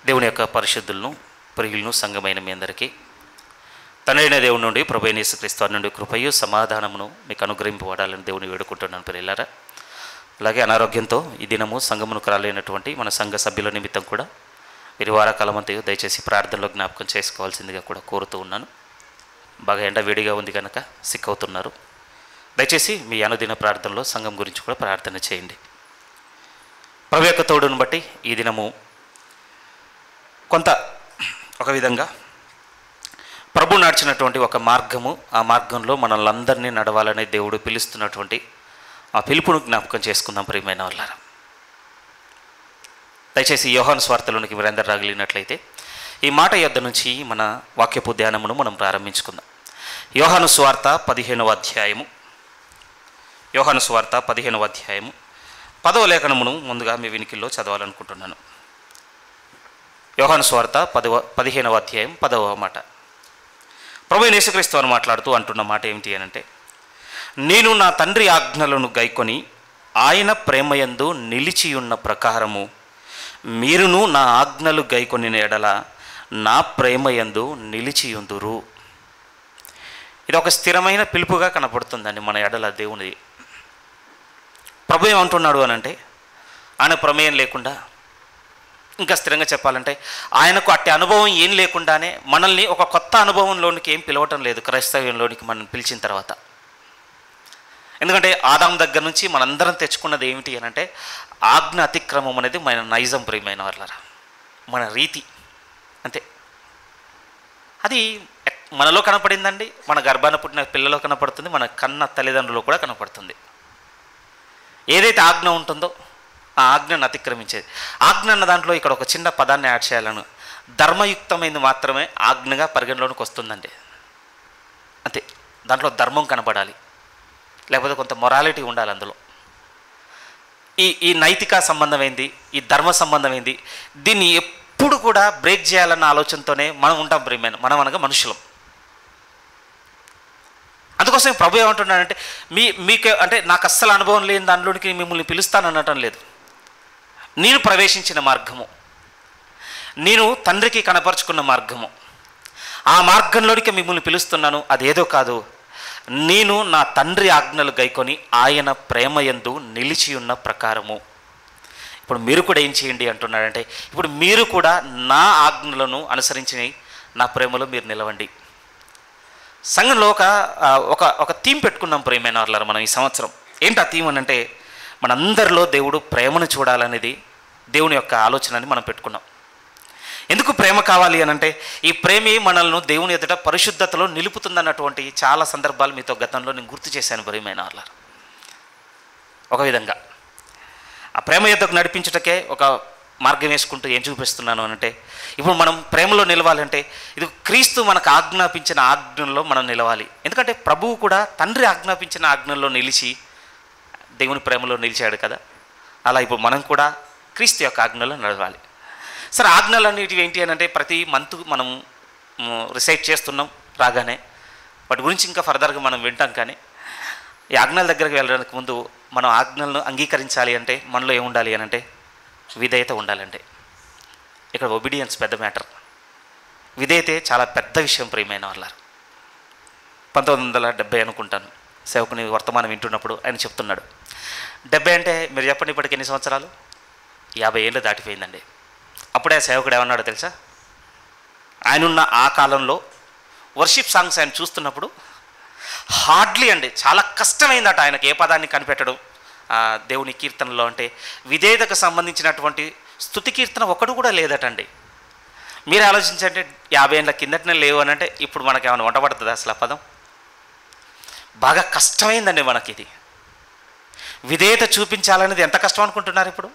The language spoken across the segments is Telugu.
దేవుని యొక్క పరిశుద్ధులను ప్రియులను సంఘమైన మీ అందరికీ తండ్రైన దేవుని నుండి ప్రభువైన యేసుక్రీస్తు వారి నుండి కృపయు సమాధానమును మీకు అనుగ్రహింపబడాలని దేవుని వేడుకుంటున్నాను ప్రియులారా. అలాగే అనారోగ్యంతో ఈ దినము సంఘమునకు రాలేనటువంటి మన సంఘ సభ్యుల నిమిత్తం కూడా మీరు వారాకాలం అంతా దయచేసి ప్రార్థనలో జ్ఞాపకం చేసుకోవాల్సిందిగా కూడా కోరుతూ ఉన్నాను. బాగా ఎండ వేడిగా ఉంది కనుక సిక్ అవుతున్నారు. దయచేసి మీ అనుదిన ప్రార్థనలో సంఘం గురించి కూడా ప్రార్థన చేయండి. ప్రభు యొక్క తోడును బట్టి ఈ దినము కొంత ఒక విధంగా ప్రభు నడిచినటువంటి ఒక మార్గము, ఆ మార్గంలో మనల్ని అందరినీ నడవాలని దేవుడు పిలుస్తున్నటువంటి ఆ పిలుపును జ్ఞాపకం చేసుకుందాం ప్రియమైన వాళ్ళారా. దయచేసి యోహాను స్వార్థలోనికి మీరందరూ రాగలిగినట్లయితే ఈ మాట యొద్ద నుంచి మన వాక్యపు ధ్యానమును మనం ప్రారంభించుకుందాం. యోహాను స్వార్థ 15వ అధ్యాయము, యోహాను స్వార్థ 15వ అధ్యాయము 10వ లేఖనమును ముందుగా మీ వినికిల్లో చదవాలనుకుంటున్నాను. యోహాను స్వార్థ 15వ అధ్యాయం 10వ మాట. ప్రభువైన యేసుక్రీస్తు వారు మాట్లాడుతూ అంటున్న మాట ఏమిటి అనంటే, నేను నా తండ్రి ఆజ్ఞలను గైకొని ఆయన ప్రేమయందు నిలిచియున్న ప్రకారము మీరును నా ఆజ్ఞలు గైకొని ఎడల నా ప్రేమయందు నిలిచియుందురు. ఇది ఒక స్థిరమైన పిలుపుగా కనపడుతుందండి మన ఎడల దేవునిది. ప్రభు ఏమంటున్నాడు అనంటే, ఆయన ప్రమేయం లేకుండా, ఇంకా స్థిరంగా చెప్పాలంటే ఆయనకు అట్టి అనుభవం ఏం లేకుండానే మనల్ని ఒక కొత్త అనుభవంలోనికి ఏం పిలవటం లేదు క్రైస్తవ్యంలోనికి మనం పిలిచిన తర్వాత. ఎందుకంటే ఆదాం దగ్గర నుంచి మనందరం తెచ్చుకున్నది ఏమిటి అనంటే ఆజ్ఞ అతిక్రమం అనేది మన నైజం ప్రియమైన వాళ్ళరా, మన రీతి అంతే. అది మనలో కనపడిందండి, మన గర్భాన పుట్టిన పిల్లలో కనపడుతుంది, మన కన్న తల్లిదండ్రులు కూడా కనపడుతుంది. ఏదైతే ఆజ్ఞ ఉంటుందో ఆ ఆజ్ఞను అతిక్రమించేది. ఆజ్ఞ అన్న దాంట్లో ఇక్కడ ఒక చిన్న పదాన్ని యాడ్ చేయాలను, ధర్మయుక్తమైనది మాత్రమే ఆజ్ఞగా పరిగణలోనికి వస్తుందండి అంతే. దాంట్లో ధర్మం కనపడాలి, లేకపోతే కొంత మొరాలిటీ ఉండాలి అందులో. ఈ నైతిక సంబంధమైంది, ఈ ధర్మ సంబంధమైంది, దీన్ని ఎప్పుడు కూడా బ్రేక్ చేయాలన్న ఆలోచనతోనే మనం ఉంటాం ప్రియమైన, మనం అనగా మనుషులం. అందుకోసం ప్రభు ఏమంటున్నాడంటే, మీకు అంటే నాకు అస్సలు అనుభవం లేని దానిలోనికి మిమ్మల్ని పిలుస్తాను అనటం లేదు. నేను ప్రవేశించిన మార్గము, నేను తండ్రికి కనపరుచుకున్న మార్గము, ఆ మార్గంలోనికి మిమ్మల్ని పిలుస్తున్నాను. అదేదో కాదు, నేను నా తండ్రి ఆజ్ఞలు గైకొని ఆయన ప్రేమయందు నిలిచి ఉన్న ప్రకారము. ఇప్పుడు మీరు కూడా ఏం చేయండి అంటున్నాడంటే, ఇప్పుడు మీరు కూడా నా ఆజ్ఞలను అనుసరించి నా ప్రేమలో మీరు నిలవండి. సంఘంలో ఒక థీమ్ పెట్టుకున్నాం ప్రియమైన వాళ్ళారా మనం ఈ సంవత్సరం. ఏంటి ఆ థీమ్ అని అంటే, మనందరిలో దేవుడు ప్రేమను చూడాలనేది దేవుని యొక్క ఆలోచనని మనం పెట్టుకున్నాం. ఎందుకు ప్రేమ కావాలి అని అంటే, ఈ ప్రేమే మనల్ని దేవుని ఎదుట పరిశుద్ధతలో నిలుపుతుందన్నటువంటి చాలా సందర్భాలు మీతో గతంలో నేను గుర్తు చేశాను ప్రియమైన వాళ్ళారా. ఒక విధంగా ఆ ప్రేమ ఎద్దకు నడిపించుటకే ఒక మార్గం వేసుకుంటూ ఏం చూపిస్తున్నాను అనంటే, ఇప్పుడు మనం ప్రేమలో నిలవాలంటే ఇది క్రీస్తు మనకు ఆజ్ఞాపించిన ఆజ్ఞల్లో మనం నిలవాలి. ఎందుకంటే ప్రభువు కూడా తండ్రి ఆజ్ఞాపించిన ఆజ్ఞల్లో నిలిచి దేవుని ప్రేమలో నిలిచాడు కదా. అలా ఇప్పుడు మనం కూడా క్రీస్తు యొక్క ఆజ్ఞలో నడవాలి. సరే, ఆజ్ఞలు అనేటివి ఏంటి అని అంటే ప్రతి మంత్ మనం రిసైట్ చేస్తున్నాం రాగానే, వాటి గురించి ఇంకా ఫర్దర్గా మనం వింటాం. కానీ ఈ ఆజ్ఞల దగ్గరికి వెళ్ళడానికి ముందు మనం ఆజ్ఞలను అంగీకరించాలి అంటే మనలో ఏముండాలి అని అంటే విధేయత ఉండాలంటే. ఇక్కడ ఒబీడియన్స్ పెద్ద మ్యాటర్, విధేయతే చాలా పెద్ద విషయం ప్రియమైన వాళ్ళారు. 1970 అనుకుంటాను సేవకుని వర్తమానం వింటున్నప్పుడు ఆయన చెప్తున్నాడు, 70 అంటే మీరు చెప్పండి ఇప్పటికి ఎన్ని సంవత్సరాలు? 50 ఏళ్ళు దాటిపోయిందండి. అప్పుడే ఆ సేవకుడు ఏమన్నాడో తెలుసా? ఆయనున్న ఆ కాలంలో వర్షిప్ సాంగ్స్ ఆయన చూస్తున్నప్పుడు హార్డ్లీ అండి చాలా కష్టమైందట ఆయనకు ఏ పదాన్ని కనిపెట్టడం దేవుని కీర్తనలో. అంటే విధేయతకు సంబంధించినటువంటి స్తుతి కీర్తన ఒకడు కూడా లేదటండి. మీరు ఆలోచించండి, 50 ఏళ్ళ కిందటనే లేవు అని అంటే ఇప్పుడు మనకి ఏమైనా వంట పడుతుంది అసలు ఆ పదం? బాగా కష్టమైందండి మనకి ఇది. విధేయత చూపించాలనేది ఎంత కష్టం అనుకుంటున్నారు ఇప్పుడు?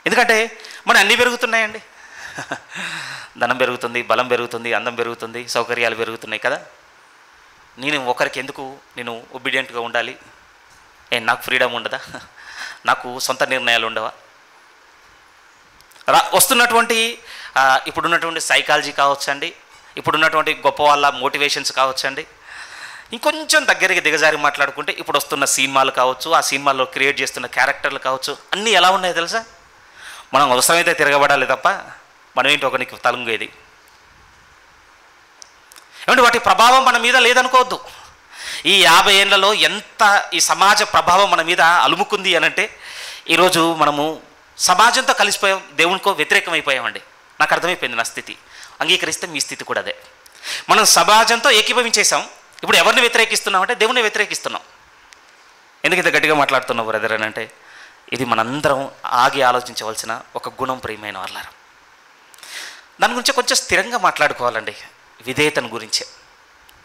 ఎందుకంటే మన అన్నీ పెరుగుతున్నాయండి, ధనం పెరుగుతుంది, బలం పెరుగుతుంది, అందం పెరుగుతుంది, సౌకర్యాలు పెరుగుతున్నాయి కదా. నేను ఒకరికి ఎందుకు నేను ఒబీడియంట్గా ఉండాలి? నాకు ఫ్రీడమ్ ఉండదా? నాకు సొంత నిర్ణయాలు ఉండవా? వస్తున్నటువంటి ఇప్పుడున్నటువంటి సైకాలజీ కావచ్చండి, ఇప్పుడున్నటువంటి గొప్ప వాళ్ళ మోటివేషన్స్ కావచ్చండి, ఇంకొంచెం దగ్గరికి దిగజారి మాట్లాడుకుంటే ఇప్పుడు వస్తున్న సినిమాలు కావచ్చు, ఆ సినిమాల్లో క్రియేట్ చేస్తున్న క్యారెక్టర్లు కావచ్చు, అన్నీ ఎలా ఉన్నాయో తెలుసా? మనం అవసరమైతే తిరగబడాలి తప్ప మనం ఏంటి ఒకరికి తలంగేది. ఏమంటే వాటి ప్రభావం మన మీద లేదనుకోవద్దు. ఈ 50 ఏళ్లలో ఎంత ఈ సమాజ ప్రభావం మన మీద అలుముకుంది అనంటే, ఈరోజు మనము సమాజంతో కలిసిపోయాం, దేవునికో వ్యతిరేకమైపోయామండి. నాకు అర్థమైపోయింది నా స్థితి. అంగీకరిస్తే మీ స్థితి కూడా అదే. మనం సమాజంతో ఏకీభవించేసాం. ఇప్పుడు ఎవరిని వ్యతిరేకిస్తున్నామంటే దేవుని వ్యతిరేకిస్తున్నాం. ఎందుకు ఇంత గట్టిగా మాట్లాడుతున్నావు బ్రదర్ అని అంటే, ఇది మనందరం ఆగి ఆలోచించవలసిన ఒక గుణం ప్రియమైన వాళ్ళారు. దాని గురించి కొంచెం స్థిరంగా మాట్లాడుకోవాలండి. విధేయతను గురించే.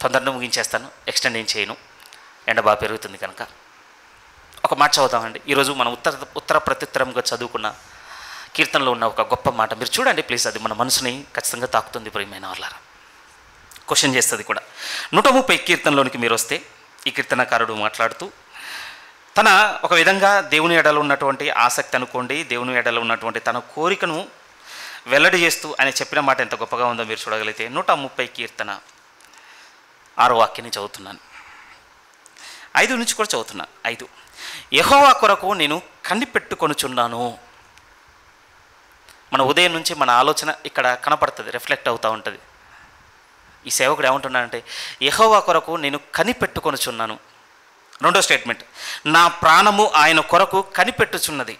తొందరగా ముగించేస్తాను, ఎక్స్టెండ్ ఏం చేయను, ఎండ బాగా పెరుగుతుంది కనుక. ఒక మాట చదువుతామండి. ఈరోజు మనం ఉత్తర ప్రత్యుత్తరంగా చదువుకున్న కీర్తనలో ఉన్న ఒక గొప్ప మాట మీరు చూడండి ప్లీజ్. అది మన మనసుని ఖచ్చితంగా తాకుతుంది ప్రియమైన వాళ్ళారా. క్వశ్చన్ చేస్తుంది కూడా. 130 కీర్తనలోనికి మీరు వస్తే ఈ కీర్తనకారుడు మాట్లాడుతూ తన ఒక విధంగా దేవుని ఎడలో ఉన్నటువంటి ఆసక్తి అనుకోండి, దేవుని ఎడలో ఉన్నటువంటి తన కోరికను వెల్లడి చేస్తూ ఆయన చెప్పిన మాట ఎంత గొప్పగా ఉందో మీరు చూడగలిగితే 130 కీర్తన 6వ వాక్యాన్ని చదువుతున్నాను. 5 నుంచి కూడా చదువుతున్నాను. 5 యెహోవా కొరకు నేను కనిపెట్టుకొనుచున్నాను. మన ఉదయం నుంచి మన ఆలోచన ఇక్కడ కనపడుతుంది, రిఫ్లెక్ట్ అవుతూ ఉంటుంది. ఈ సేవకుడు ఏమంటున్నాడంటే యెహోవా కొరకు నేను కనిపెట్టుకొనుచున్నాను. రెండో స్టేట్మెంట్, నా ప్రాణము ఆయన కొరకు కనిపెట్టుచున్నది,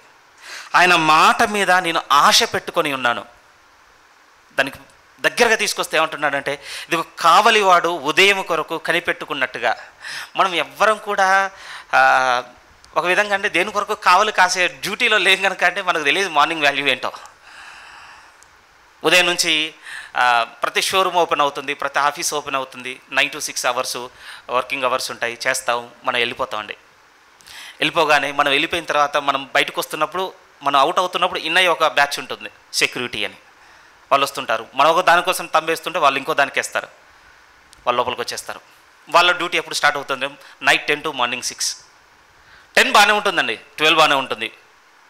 ఆయన మాట మీద నేను ఆశ పెట్టుకొని ఉన్నాను. దానికి దగ్గరగా తీసుకొస్తే ఏమంటున్నాడంటే, ఇది కావలివాడు ఉదయం కొరకు కనిపెట్టుకున్నట్టుగా మనం ఎవ్వరం కూడా ఒక విధంగా అంటే దేని కొరకు కావలి కాసే డ్యూటీలో లేం కనుక అంటే మనకు తెలియదు మార్నింగ్ వాల్యూ ఏంటో. ఉదయం నుంచి ప్రతి షోరూమ్ ఓపెన్ అవుతుంది, ప్రతి ఆఫీస్ ఓపెన్ అవుతుంది. 9 to 6 అవర్స్ వర్కింగ్ అవర్స్ ఉంటాయి, చేస్తాం, మనం వెళ్ళిపోతామండి. వెళ్ళిపోగానే మనం వెళ్ళిపోయిన తర్వాత మనం బయటకు వస్తున్నప్పుడు, మనం అవుట్ అవుతున్నప్పుడు ఇన్నయ్య ఒక బ్యాచ్ ఉంటుంది సెక్యూరిటీ అని, వాళ్ళు వస్తుంటారు. మనం ఒక దానికోసం తంబేస్తుంటే వాళ్ళు ఇంకో దానికి వేస్తారు, వాళ్ళు లోపలికి వచ్చేస్తారు. వాళ్ళ డ్యూటీ ఎప్పుడు స్టార్ట్ అవుతుంది? Night 10 to morning 6. 10 బాగానే ఉంటుందండి, 12 బాగానే ఉంటుంది,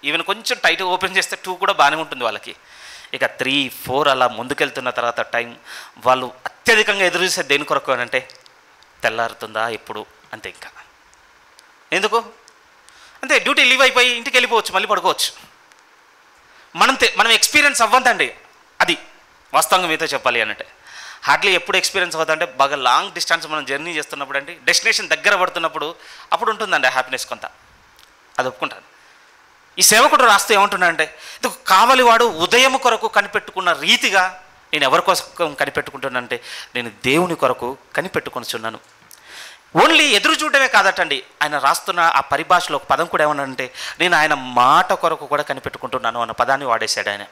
ఈవెన్ కొంచెం టైట్ ఓపెన్ చేస్తే 2 కూడా బాగానే ఉంటుంది వాళ్ళకి. ఇక 3, 4 అలా ముందుకెళ్తున్న తర్వాత టైం వాళ్ళు అత్యధికంగా ఎదురు చూసే దేని కొరకు అని అంటే తెల్లారుతుందా ఎప్పుడు అంతే. ఇంకా ఎందుకు అంతే, డ్యూటీ లీవ్ అయిపోయి ఇంటికి వెళ్ళిపోవచ్చు, మళ్ళీ పడుకోవచ్చు. మనం ఎక్స్పీరియన్స్ అవ్వద్దండి. అది వాస్తవంగా మీతో చెప్పాలి అనంటే హార్డ్లీ ఎప్పుడు ఎక్స్పీరియన్స్ అవుతుందంటే బాగా లాంగ్ డిస్టెన్స్ మనం జర్నీ చేస్తున్నప్పుడు అండి, డెస్టినేషన్ దగ్గర పడుతున్నప్పుడు అప్పుడు ఉంటుందండి హ్యాపీనెస్ కొంత, అది ఒప్పుకుంటాను. ఈ సేవకుడు రాస్తూ ఏమంటున్నాడంటే, ఇది కావలివాడు ఉదయం కొరకు కనిపెట్టుకున్న రీతిగా నేను ఎవరి కోసం కనిపెట్టుకుంటున్నానంటే నేను దేవుని కొరకు కనిపెట్టుకొనిచున్నాను. ఓన్లీ ఎదురు చూడటమే కాదటండి, ఆయన రాస్తున్న ఆ పరిభాషలో ఒక పదం కూడా ఏమన్నాడంటే నేను ఆయన మాట కొరకు కూడా కనిపెట్టుకుంటున్నాను అన్న పదాన్ని వాడేశాడు ఆయన.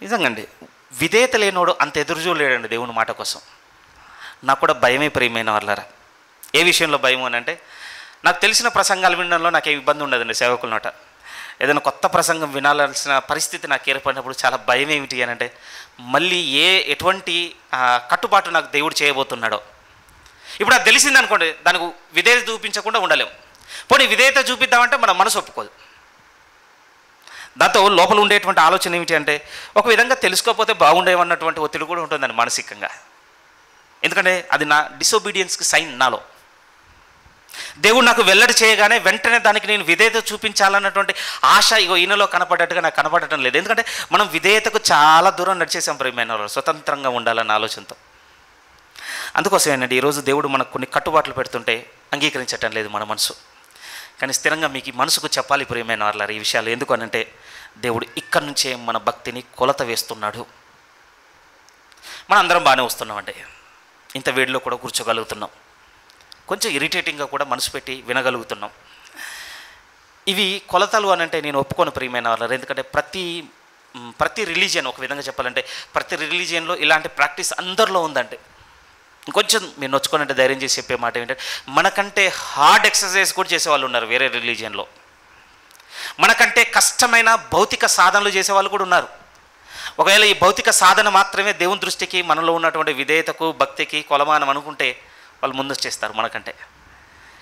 నిజంగా అండి, విధేయత లేనోడు అంత ఎదురు చూడలేడండి దేవుని మాట కోసం. నాకు కూడా భయమే ప్రియమైన వాళ్ళారా. ఏ విషయంలో భయం అని అంటే, నాకు తెలిసిన ప్రసంగాలు వినడంలో నాకు ఏ ఇబ్బంది ఉండదండి. సేవకుల నోట ఏదైనా కొత్త ప్రసంగం వినాల్సిన పరిస్థితి నాకు ఏర్పడినప్పుడు చాలా భయం ఏమిటి అని అంటే, మళ్ళీ ఎటువంటి కట్టుబాటు నాకు దేవుడు చేయబోతున్నాడో. ఇప్పుడు అది తెలిసింది అనుకోండి, దానికి విధేయత చూపించకుండా ఉండలేము. పోనీ విధేయత చూపిద్దామంటే మన మనసు ఒప్పుకోదు. దాంతో లోపల ఉండేటువంటి ఆలోచన ఏమిటి అంటే, ఒక విధంగా తెలుసుకోకపోతే బాగుండేవన్నటువంటి ఒత్తిడి కూడా ఉంటుందండి మానసికంగా. ఎందుకంటే అది నా డిసొబీడియన్స్కి సైన్. నాలో దేవుడు నాకు వెల్లడి చేయగానే వెంటనే దానికి నేను విధేయత చూపించాలన్నటువంటి ఆశ ఇగో ఈయనలో కనపడ్డట్టుగా నాకు కనపడటం లేదు. ఎందుకంటే మనం విధేయతకు చాలా దూరం నడిచేసాం ప్రియమైన వాళ్ళు, స్వతంత్రంగా ఉండాలన్న ఆలోచనతో. అందుకోసం ఏంటంటే ఈరోజు దేవుడు మనకు కొన్ని కట్టుబాట్లు పెడుతుంటే అంగీకరించటం లేదు మన మనసు. కానీ స్థిరంగా మీకు ఈ మనసుకు చెప్పాలి ప్రియమైన వాళ్ళ ఈ విషయాలు. ఎందుకు అనంటే దేవుడు ఇక్కడి నుంచే మన భక్తిని కొలత వేస్తున్నాడు. మనం అందరం బాగానే వస్తున్నామండి, ఇంత వేడిలో కూడా కూర్చోగలుగుతున్నాం, కొంచెం ఇరిటేటింగ్గా కూడా మనసు పెట్టి వినగలుగుతున్నాం. ఇవి కొలతలు అని అంటే నేను ఒప్పుకోను ప్రియమైన వాళ్ళు. ఎందుకంటే ప్రతి రిలీజియన్, ఒక విధంగా చెప్పాలంటే ప్రతి రిలీజియన్లో ఇలాంటి ప్రాక్టీస్ అందరిలో ఉందంటే, ఇంకొంచెం మీరు నొచ్చుకోనంటే ధైర్యం చేసి చెప్పే మాట ఏంటంటే, మనకంటే హార్డ్ ఎక్సర్సైజ్ కూడా చేసేవాళ్ళు ఉన్నారు వేరే రిలీజియన్లో. మనకంటే కష్టమైన భౌతిక సాధనలు చేసేవాళ్ళు కూడా ఉన్నారు. ఒకవేళ ఈ భౌతిక సాధన మాత్రమే దేవుని దృష్టికి మనలో ఉన్నటువంటి విధేయతకు భక్తికి కొలమానం అనుకుంటే వాళ్ళు ముందు వచ్చేస్తారు మనకంటే.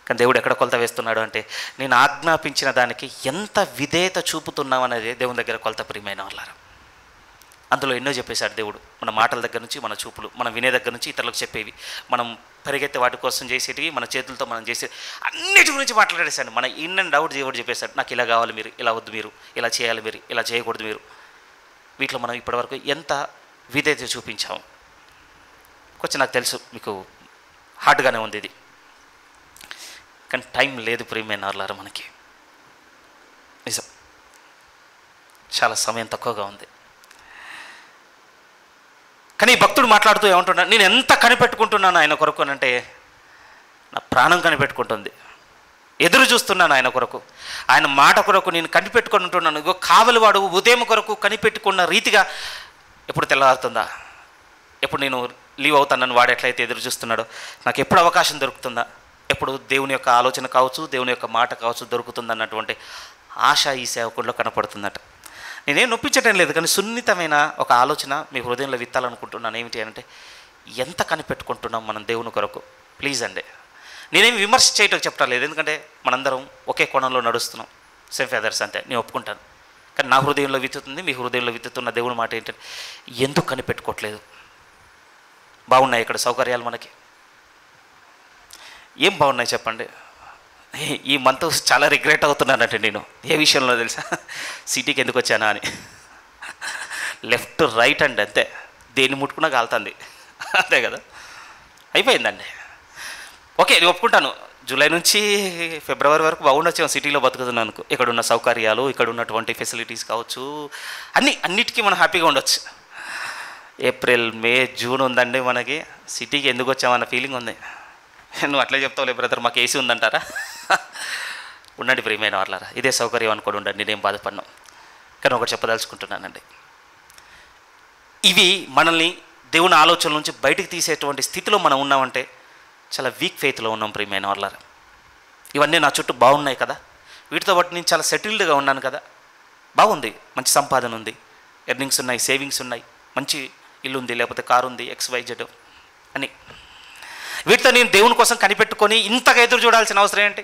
కానీ దేవుడు ఎక్కడ కొలత వేస్తున్నాడు అంటే, నేను ఆజ్ఞాపించిన దానికి ఎంత విధేయత చూపుతున్నాం అనేది దేవుని దగ్గర కొలత ప్రియమైన వాళ్ళారు. అందులో ఎన్నో చెప్పేశాడు దేవుడు. మన మాటల దగ్గర నుంచి మన చూపులు, మనం వినే దగ్గర నుంచి ఇతరులకు చెప్పేవి, మనం పరిగెత్తే వాటి కోసం చేసేటివి, మన చేతులతో మనం చేసే అన్నిటి గురించి మాట్లాడేశాడు. మన ఇన్ అండ్ అవుట్ దేవుడు చెప్పేశాడు, నాకు ఇలా కావాలి మీరు, ఇలా వద్దు మీరు, ఇలా చేయాలి మీరు, ఇలా చేయకూడదు మీరు. వీటిలో మనం ఇప్పటివరకు ఎంత విధేయత చూపించాము? కొంచెం నాకు తెలుసు మీకు హార్డ్గానే ఉంది ఇది, కానీ టైం లేదు ప్రియమైన వారలారా, మనకి నిజం చాలా సమయం తక్కువగా ఉంది. కానీ ఈ భక్తుడు మాట్లాడుతూ ఏమంటున్నాడు, నేను ఎంత కనిపెట్టుకుంటున్నాను ఆయన కొరకు అని అంటే, నా ప్రాణం కనిపెట్టుకుంటుంది. ఎదురు చూస్తున్నాను ఆయన కొరకు, ఆయన మాట కొరకు నేను కనిపెట్టుకొని ఉంటున్నాను. ఇగో కావలివాడు ఉదయం కొరకు కనిపెట్టుకున్న రీతిగా ఎప్పుడు తెల్లవారుతుందా, ఎప్పుడు నేను లీవ్ అవుతానని వాడు ఎట్లయితే ఎదురు చూస్తున్నాడో, నాకు ఎప్పుడు అవకాశం దొరుకుతుందా, ఎప్పుడు దేవుని యొక్క ఆలోచన కావచ్చు, దేవుని యొక్క మాట కావచ్చు దొరుకుతుందన్నటువంటి ఆశ ఈ సేవకుల్లో కనపడుతుందట. నేనేం నొప్పించడం లేదు, కానీ సున్నితమైన ఒక ఆలోచన మీ హృదయంలో విత్తాలనుకుంటున్నాను. ఏమిటి అంటే, ఎంత కనిపెట్టుకుంటున్నాం మనం దేవుని కొరకు? ప్లీజ్ అండి, నేనేం విమర్శ చేయటం చెప్పడం లేదు, ఎందుకంటే మనందరం ఒకే కోణంలో నడుస్తున్నాం, సేమ్ ఫెదర్స్ అంతే, నేను ఒప్పుకుంటాను. కానీ నా హృదయంలో విత్తుతుంది, మీ హృదయంలో విత్తుతున్న దేవుని మాట ఏంటంటే, ఎందుకు కనిపెట్టుకోవట్లేదు? బాగున్నాయి ఇక్కడ సౌకర్యాలు, మనకి ఏం బాగున్నాయి చెప్పండి. ఈ మంత్ చాలా రిగ్రెట్ అవుతున్నానంటే నేను, ఏ విషయంలో తెలుసా, సిటీకి ఎందుకు వచ్చానా అని. లెఫ్ట్ రైట్ అండి అంతే, దేన్ని ముట్టుకున్నా కాలుతుంది, అంతే కదా, అయిపోయిందండి. ఓకే, నేను ఒప్పుకుంటాను, జూలై నుంచి ఫిబ్రవరి వరకు బాగుండొచ్చాము సిటీలో బతుకుతున్నాను. ఇక్కడ ఉన్న సౌకర్యాలు, ఇక్కడ ఉన్నటువంటి ఫెసిలిటీస్ కావచ్చు, అన్నిటికీ మనం హ్యాపీగా ఉండొచ్చు. ఏప్రిల్, మే, జూన్ ఉందండి మనకి, సిటీకి ఎందుకు వచ్చామన్న ఫీలింగ్ ఉంది. నువ్వు అట్లే చెప్తావులే బ్రదర్, మాకు ఏసీ ఉందంటారా? ఉండండి ప్రియమైన వాళ్ళారా, ఇదే సౌకర్యం అనుకోండి, ఉండండి, నేనేం బాధపడినా. కానీ ఒకటి చెప్పదలుచుకుంటున్నానండి, ఇవి మనల్ని దేవుని ఆలోచనల నుంచి బయటికి తీసేటువంటి స్థితిలో మనం ఉన్నామంటే చాలా వీక్ ఫెయిత్లో ఉన్నాం ప్రియమైన వాళ్ళారా. ఇవన్నీ నా చుట్టూ బాగున్నాయి కదా, వీటితో పాటు నేను చాలా సెటిల్డ్గా ఉన్నాను కదా, బాగుంది, మంచి సంపాదన ఉంది, ఎర్నింగ్స్ ఉన్నాయి, సేవింగ్స్ ఉన్నాయి, మంచి ఇల్లు ఉంది, లేకపోతే కారు ఉంది, XYZ అని. వీటితో నేను దేవుని కోసం కనిపెట్టుకొని ఇంతగా ఎదురు చూడాల్సిన అవసరం ఏంటి?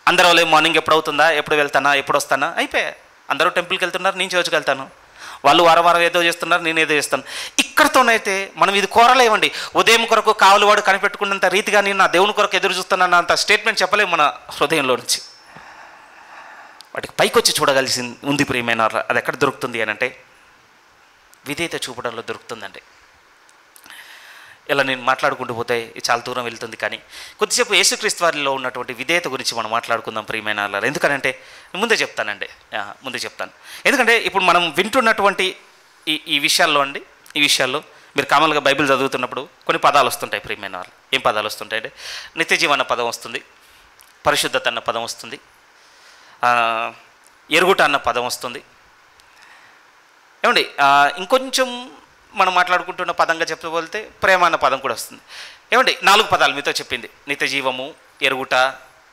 అందరూ వాళ్ళే మార్నింగ్ ఎప్పుడు అవుతుందా, ఎప్పుడు వెళ్తానా, ఎప్పుడు వస్తానా, అయిపోయా. అందరూ టెంపుల్కి వెళ్తున్నారు, నేను చర్చ్కి వెళ్తాను, వాళ్ళు వారం ఏదో చేస్తున్నారు, నేను ఏదో చేస్తాను. ఇక్కడితోనైతే మనం ఇది కోరలేమండి. ఉదయం కొరకు కావలివాడు కనిపెట్టుకున్నంత రీతిగా నేను నా దేవుని కొరకు ఎదురు చూస్తున్నాను అంత స్టేట్మెంట్ చెప్పలేము మన హృదయంలో నుంచి. వాటికి పైకి వచ్చి చూడగలిసి ఉంది ప్రియమైన. అది ఎక్కడ దొరుకుతుంది అని అంటే, విధేయత చూపడంలో దొరుకుతుందండి. ఇలా నేను మాట్లాడుకుంటూ పోతే చాలా దూరం వెళ్తుంది, కానీ కొద్దిసేపు యేసుక్రీస్తు వారిలో ఉన్నటువంటి విధేయత గురించి మనం మాట్లాడుకుందాం ప్రియమైన వాళ్ళారా. ఎందుకనంటే ముందే చెప్తాను, ఎందుకంటే ఇప్పుడు మనం వింటున్నటువంటి ఈ విషయాల్లో మీరు కామన్గా బైబిల్ చదువుతున్నప్పుడు కొన్ని పదాలు వస్తుంటాయి ప్రియమైన వాళ్ళు. ఏం పదాలు వస్తుంటాయి అంటే, నిత్యజీవం అన్న పదం వస్తుంది, పరిశుద్ధత అన్న పదం వస్తుంది, ఎరుగుట అన్న పదం వస్తుంది. ఏమండి, ఇంకొంచెం మనం మాట్లాడుకుంటున్న పదంగా చెప్పబోతే ప్రేమ అన్న పదం కూడా వస్తుంది. ఏమండి, 4 పదాలు మీతో చెప్పింది, నిత్య జీవము, ఎరుగుట,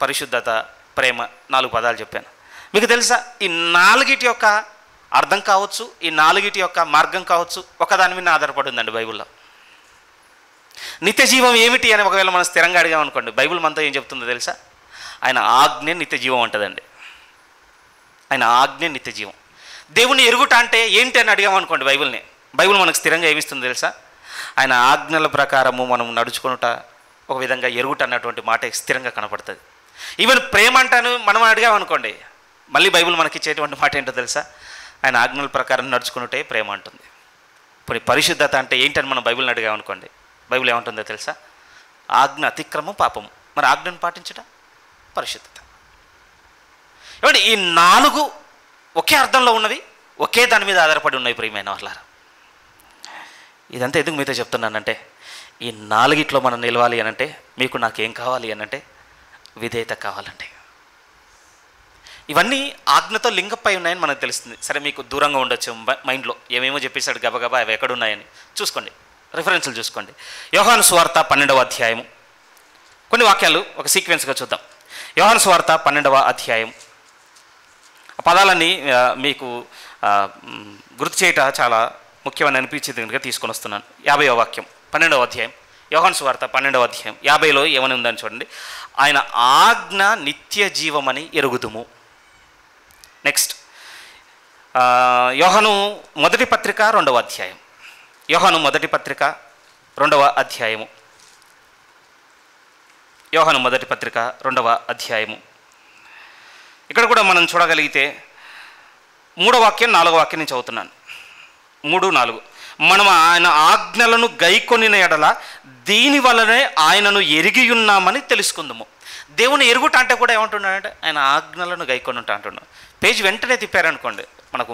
పరిశుద్ధత, ప్రేమ, 4 పదాలు చెప్పాను. మీకు తెలుసా, ఈ 4 యొక్క అర్థం కావచ్చు, ఈ 4 యొక్క మార్గం కావచ్చు, ఒకదాని మీద ఆధారపడి ఉందండి బైబిల్లో. నిత్య జీవం ఏమిటి అని ఒకవేళ మనం స్థిరంగా అడిగామనుకోండి, బైబిల్ మనతో ఏం చెప్తుందో తెలుసా? ఆయన ఆజ్ఞే నిత్య జీవం అంటుందండి. ఆయన ఆజ్ఞే నిత్య జీవం. దేవుని ఎరుగుట అంటే ఏంటి అని అడిగామనుకోండి, బైబిల్ మనకు స్థిరంగా ఏమిస్తుంది తెలుసా? ఆయన ఆజ్ఞల ప్రకారము మనం నడుచుకునుట, ఒక విధంగా ఎరుగుట అన్నటువంటి మాట స్థిరంగా కనపడుతుంది. ఈవెన్ ప్రేమ అంటాను మనం అడిగామనుకోండి, మళ్ళీ బైబిల్ మనకి ఇచ్చేటువంటి మాట ఏంటో తెలుసా? ఆయన ఆజ్ఞల ప్రకారం నడుచుకున్నట్టే ప్రేమ అంటుంది. ఇప్పుడు పరిశుద్ధత అంటే ఏంటని మనం బైబిల్ని అడిగామనుకోండి, బైబిల్ ఏమంటుందో తెలుసా? ఆజ్ఞ అతిక్రమం పాపము, మరి ఆజ్ఞను పాటించడం పరిశుద్ధత. ఏమంటే ఈ 4 ఒకే అర్థంలో ఉన్నవి, ఒకే దాని మీద ఆధారపడి ఉన్నాయి ప్రియమైన వాళ్ళారా. ఇదంతా ఎందుకు మీతో చెప్తున్నానంటే, ఈ 4 మనం నిలవాలి అనంటే, మీకు నాకేం కావాలి అనంటే విధేయత కావాలండి. ఇవన్నీ ఆజ్ఞతో లింకపై ఉన్నాయని మనకు తెలుస్తుంది. సరే, మీకు దూరంగా ఉండొచ్చు మైండ్లో, ఏమేమో చెప్పేశాడు గబగబా, అవి ఎక్కడున్నాయని చూసుకోండి, రిఫరెన్స్లు చూసుకోండి. యోహాను సువార్త 12వ అధ్యాయం, కొన్ని వాక్యాలు ఒక సీక్వెన్స్గా చూద్దాం. యోహాను సువార్త 12వ అధ్యాయం, ఆ పదాలన్నీ మీకు గుర్తు చేయట చాలా ముఖ్యమని అనిపించేది కనుక తీసుకొని వస్తున్నాను. 50వ వాక్యం 12వ అధ్యాయం, యోహాను సువార్త 12వ అధ్యాయం 50లో ఏమని ఉందని చూడండి. ఆయన ఆజ్ఞ నిత్య జీవమని ఎరుగుదుము. నెక్స్ట్, యోహాను మొదటి పత్రిక 2వ అధ్యాయం, యోహాను మొదటి పత్రిక 2వ అధ్యాయము, యోహాను మొదటి పత్రిక 2వ అధ్యాయము. ఇక్కడ కూడా మనం చూడగలిగితే 3వ వాక్యం 4వ వాక్యం నేను చదువుతున్నాను. 3:4 మనం ఆయన ఆజ్ఞలను గైకొనిన ఎడల దీని వలనే ఆయనను ఎరిగి ఉన్నామని తెలుసుకుందాము. దేవుని ఎరుగుట అంటే కూడా ఏమంటున్నాడంటే ఆయన ఆజ్ఞలను గైకొనుట అంటున్నాడు. పేజీ వెంటనే తిప్పారనుకోండి మనకు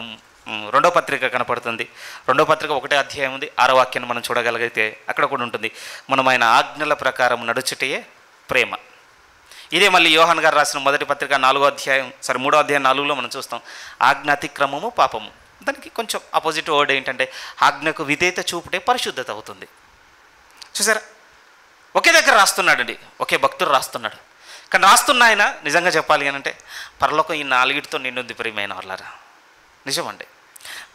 2వ పత్రిక కనపడుతుంది. 2వ పత్రిక 1వ అధ్యాయం ఉంది. 6వ వాక్యాన్ని మనం చూడగలిగితే అక్కడ కూడా ఉంటుంది, మనం ఆయన ఆజ్ఞల ప్రకారం నడుచుటయే ప్రేమ. ఇదే మళ్ళీ యోహాన్ గారు రాసిన మొదటి పత్రిక 3వ అధ్యాయం 4లో మనం చూస్తాం, ఆజ్ఞ అతిక్రమము పాపము. దానికి కొంచెం ఆపోజిట్ వర్డ్ ఏంటంటే ఆజ్ఞకు విధేయత చూపుటే పరిశుద్ధత అవుతుంది. చూసారా, ఒకే దగ్గర రాస్తున్నాడండి, ఒకే భక్తుడు రాస్తున్నాడు. కానీ రాస్తున్న ఆయన నిజంగా చెప్పాలి అని అంటే పరలోకం ఈ 4తో నిండుంది ప్రియమైన వాళ్ళారా. నిజమండి,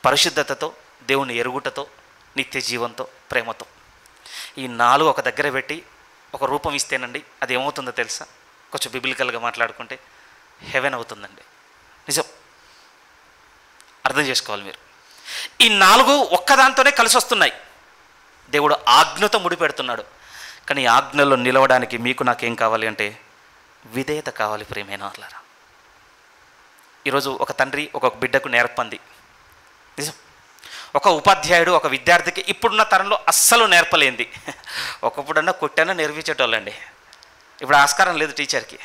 పరిశుద్ధతతో, దేవుని ఎరుగుటతో, నిత్య జీవంతో, ప్రేమతో, ఈ 4 ఒక దగ్గర పెట్టి ఒక రూపం ఇస్తేనండి అది ఏమవుతుందో తెలుసా? కొంచెం బిబిలికల్గా మాట్లాడుకుంటే హెవెన్ అవుతుందండి. నిజం, అర్థం చేసుకోవాలి మీరు. ఈ 4 ఒక్కదాంతోనే కలిసి వస్తున్నాయి. దేవుడు ఆజ్ఞతో ముడిపెడుతున్నాడు. కానీ ఈ ఆజ్ఞలో నిలవడానికి మీకు నాకేం కావాలి అంటే విధేయత కావాలి ప్రియమైన వాళ్ళారా. ఈరోజు ఒక తండ్రి ఒక బిడ్డకు నేర్పంది. నిజం, ఒక ఉపాధ్యాయుడు ఒక విద్యార్థికి ఇప్పుడున్న తరంలో అస్సలు నేర్పలేంది. ఒకప్పుడన్నా కొట్టైనా నేర్పించేటోళ్ళండి. ఇప్పుడు ఆస్కారం లేదు టీచర్కి,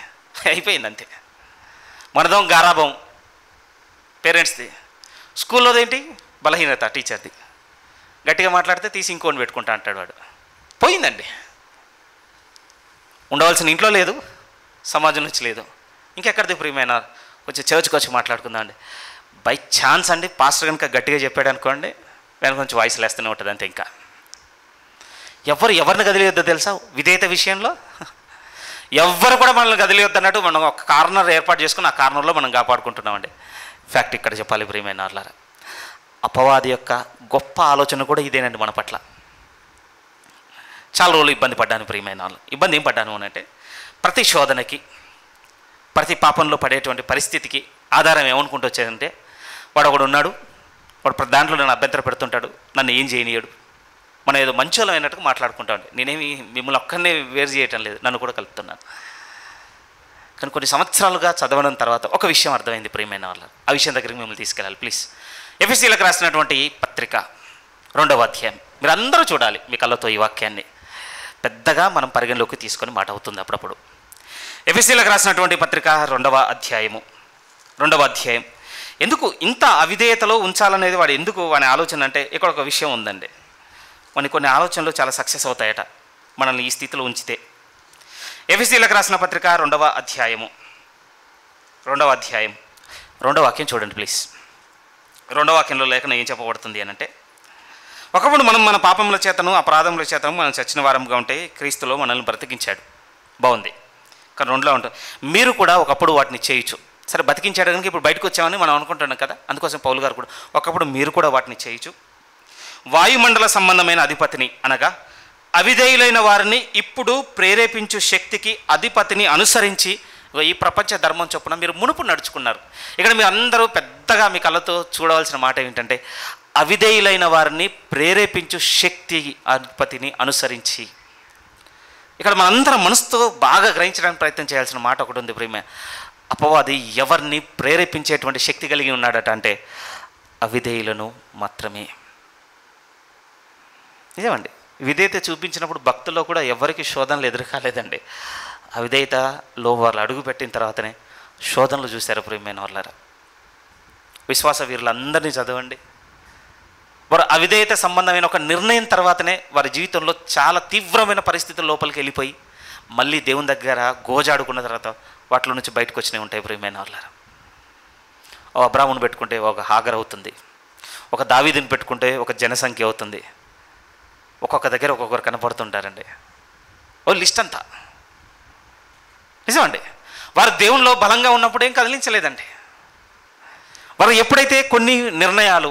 అయిపోయింది అంతే. మనదం గారాభం పేరెంట్స్ది, స్కూల్లోదేంటి బలహీనత టీచర్ది. గట్టిగా మాట్లాడితే తీసి ఇంకోని పెట్టుకుంటా అంటాడు వాడు. పోయిందండి. ఉండవలసిన ఇంట్లో లేదు, సమాజం నుంచి లేదు, ఇంకెక్కడిది ప్రియమైన. కొంచెం చర్చ్కి వచ్చి మాట్లాడుకుందాం అండి. బై ఛాన్స్ అండి పాస్టర్ కనుక గట్టిగా చెప్పాడు అనుకోండి, దాని కొంచెం వాయిస్ లేస్తూనే ఉంటుంది అంతే. ఇంకా ఎవరిని కదిలియొద్దో తెలుసా విధేయత విషయంలో? ఎవ్వరు కూడా మనల్ని కదిలియొద్దు అన్నట్టు మనం ఒక కార్నర్ ఏర్పాటు చేసుకుని ఆ కార్నర్లో మనం కాపాడుకుంటున్నామండి. ఫ్యాక్ట్ ఇక్కడ చెప్పాలి ప్రియమైన వాళ్ళారా, అపవాది యొక్క గొప్ప ఆలోచన కూడా ఇదేనండి మన పట్ల. చాలా రోజులు ఇబ్బంది పడ్డాను ప్రియమైన వాళ్ళు. ఇబ్బంది ఏం పడ్డాను అని అంటే ప్రతి శోధనకి, ప్రతి పాపంలో పడేటువంటి పరిస్థితికి ఆధారం ఏమనుకుంటూ వచ్చేదంటే వాడు ఒకడు ఉన్నాడు, వాడు దాంట్లో నన్ను అభ్యంతర పెడుతుంటాడు, నన్ను ఏం చేయనీయడు. మనం ఏదో మంచోళం అయినట్టుగా మాట్లాడుకుంటాం. నేనేమి మిమ్మల్ని ఒక్కరినే వేరు చేయటం లేదు, నన్ను కూడా కలుపుతున్నాను. కానీ కొన్ని సంవత్సరాలుగా చదవడం తర్వాత ఒక విషయం అర్థమైంది ప్రియమైన వాళ్ళు. ఆ విషయం దగ్గరికి మిమ్మల్ని తీసుకెళ్ళాలి ప్లీజ్. ఎఫెసీయులకు రాసినటువంటి పత్రిక 2వ అధ్యాయం మీరు అందరూ చూడాలి మీ కళ్ళతో. ఈ వాక్యాన్ని పెద్దగా మనం పరిగణలోకి తీసుకొని మాట అవుతుంది అప్పుడప్పుడు. ఎఫెసీయులకు రాసినటువంటి పత్రిక 2వ అధ్యాయం ఎందుకు ఇంత అవిధేయతలో ఉంచాలనేది వాడు ఎందుకు వాని ఆలోచన అంటే ఇక్కడ ఒక విషయం ఉందండి. కొన్ని ఆలోచనలు చాలా సక్సెస్ అవుతాయట మనల్ని ఈ స్థితిలో ఉంచితే. ఎఫెసీయులకు రాసిన పత్రిక 2వ అధ్యాయం 2వ వాక్యం చూడండి ప్లీజ్. 2వ వాక్యంలో లేఖనం ఏం చెప్పబడుతుంది అని అంటే, ఒకప్పుడు మనం మన పాపముల చేతను అపరాధముల చేతను మనం చచ్చిన వారంగా ఉంటే క్రీస్తులో మనల్ని బ్రతికించాడు. బాగుంది. కానీ 2లో ఉంటుంది, మీరు కూడా ఒకప్పుడు వాటిని చేయొచ్చు. సరే బతికించాడు కనుక ఇప్పుడు బయటకు వచ్చామని మనం అనుకుంటున్నాం కదా, అందుకోసం పౌలు గారు కూడా ఒకప్పుడు మీరు కూడా వాటిని చేయొచ్చు. వాయుమండల సంబంధమైన అధిపతిని అనగా అవిధేయులైన వారిని ఇప్పుడు ప్రేరేపించు శక్తికి అధిపతిని అనుసరించి ఈ ప్రపంచ ధర్మం చొప్పున మీరు మునుపు నడుచుకున్నారు. ఇక్కడ మీరు అందరూ పెద్దగా మీ కళ్ళతో చూడవలసిన మాట ఏంటంటే అవిధేయులైన వారిని ప్రేరేపించు శక్తి అధిపతిని అనుసరించి. ఇక్కడ మనందరం మనసుతో బాగా గ్రహించడానికి ప్రయత్నం చేయాల్సిన మాట ఒకటి ఉంది ప్రేమ. అపవాది ఎవరిని ప్రేరేపించేటువంటి శక్తి కలిగి ఉన్నాడట అంటే అవిధేయులను మాత్రమే. నిజమండి, విధేయత చూపించినప్పుడు భక్తుల్లో కూడా ఎవరికి శోధనలు ఎదురుకాలేదండి. అవిధేయతలో వాళ్ళు అడుగు పెట్టిన తర్వాతనే శోధనలు చూశారు ప్రియమైన వాళ్ళారా. విశ్వాస వీరులందరినీ చదవండి, వారు అవిధేయత సంబంధమైన ఒక నిర్ణయం తర్వాతనే వారి జీవితంలో చాలా తీవ్రమైన పరిస్థితుల లోపలికి వెళ్ళిపోయి మళ్ళీ దేవుని దగ్గర గోజాడుకున్న తర్వాత వాటిలో నుంచి బయటకు వచ్చినవి ఉంటాయి ప్రియమైన వాళ్ళారా. ఒక అబ్రామును పెట్టుకుంటే ఒక హాగర్ అవుతుంది, ఒక దావీదుని పెట్టుకుంటే ఒక జనసంఖ్య అవుతుంది. ఒక్కొక్క దగ్గర ఒక్కొక్కరు కనపడుతుంటారండి. ఓ లిస్ట్ అంతా. నిజమండి, వారు దేవునిలో బలంగా ఉన్నప్పుడు ఏం కదిలించలేదండి. వారు ఎప్పుడైతే కొన్ని నిర్ణయాలు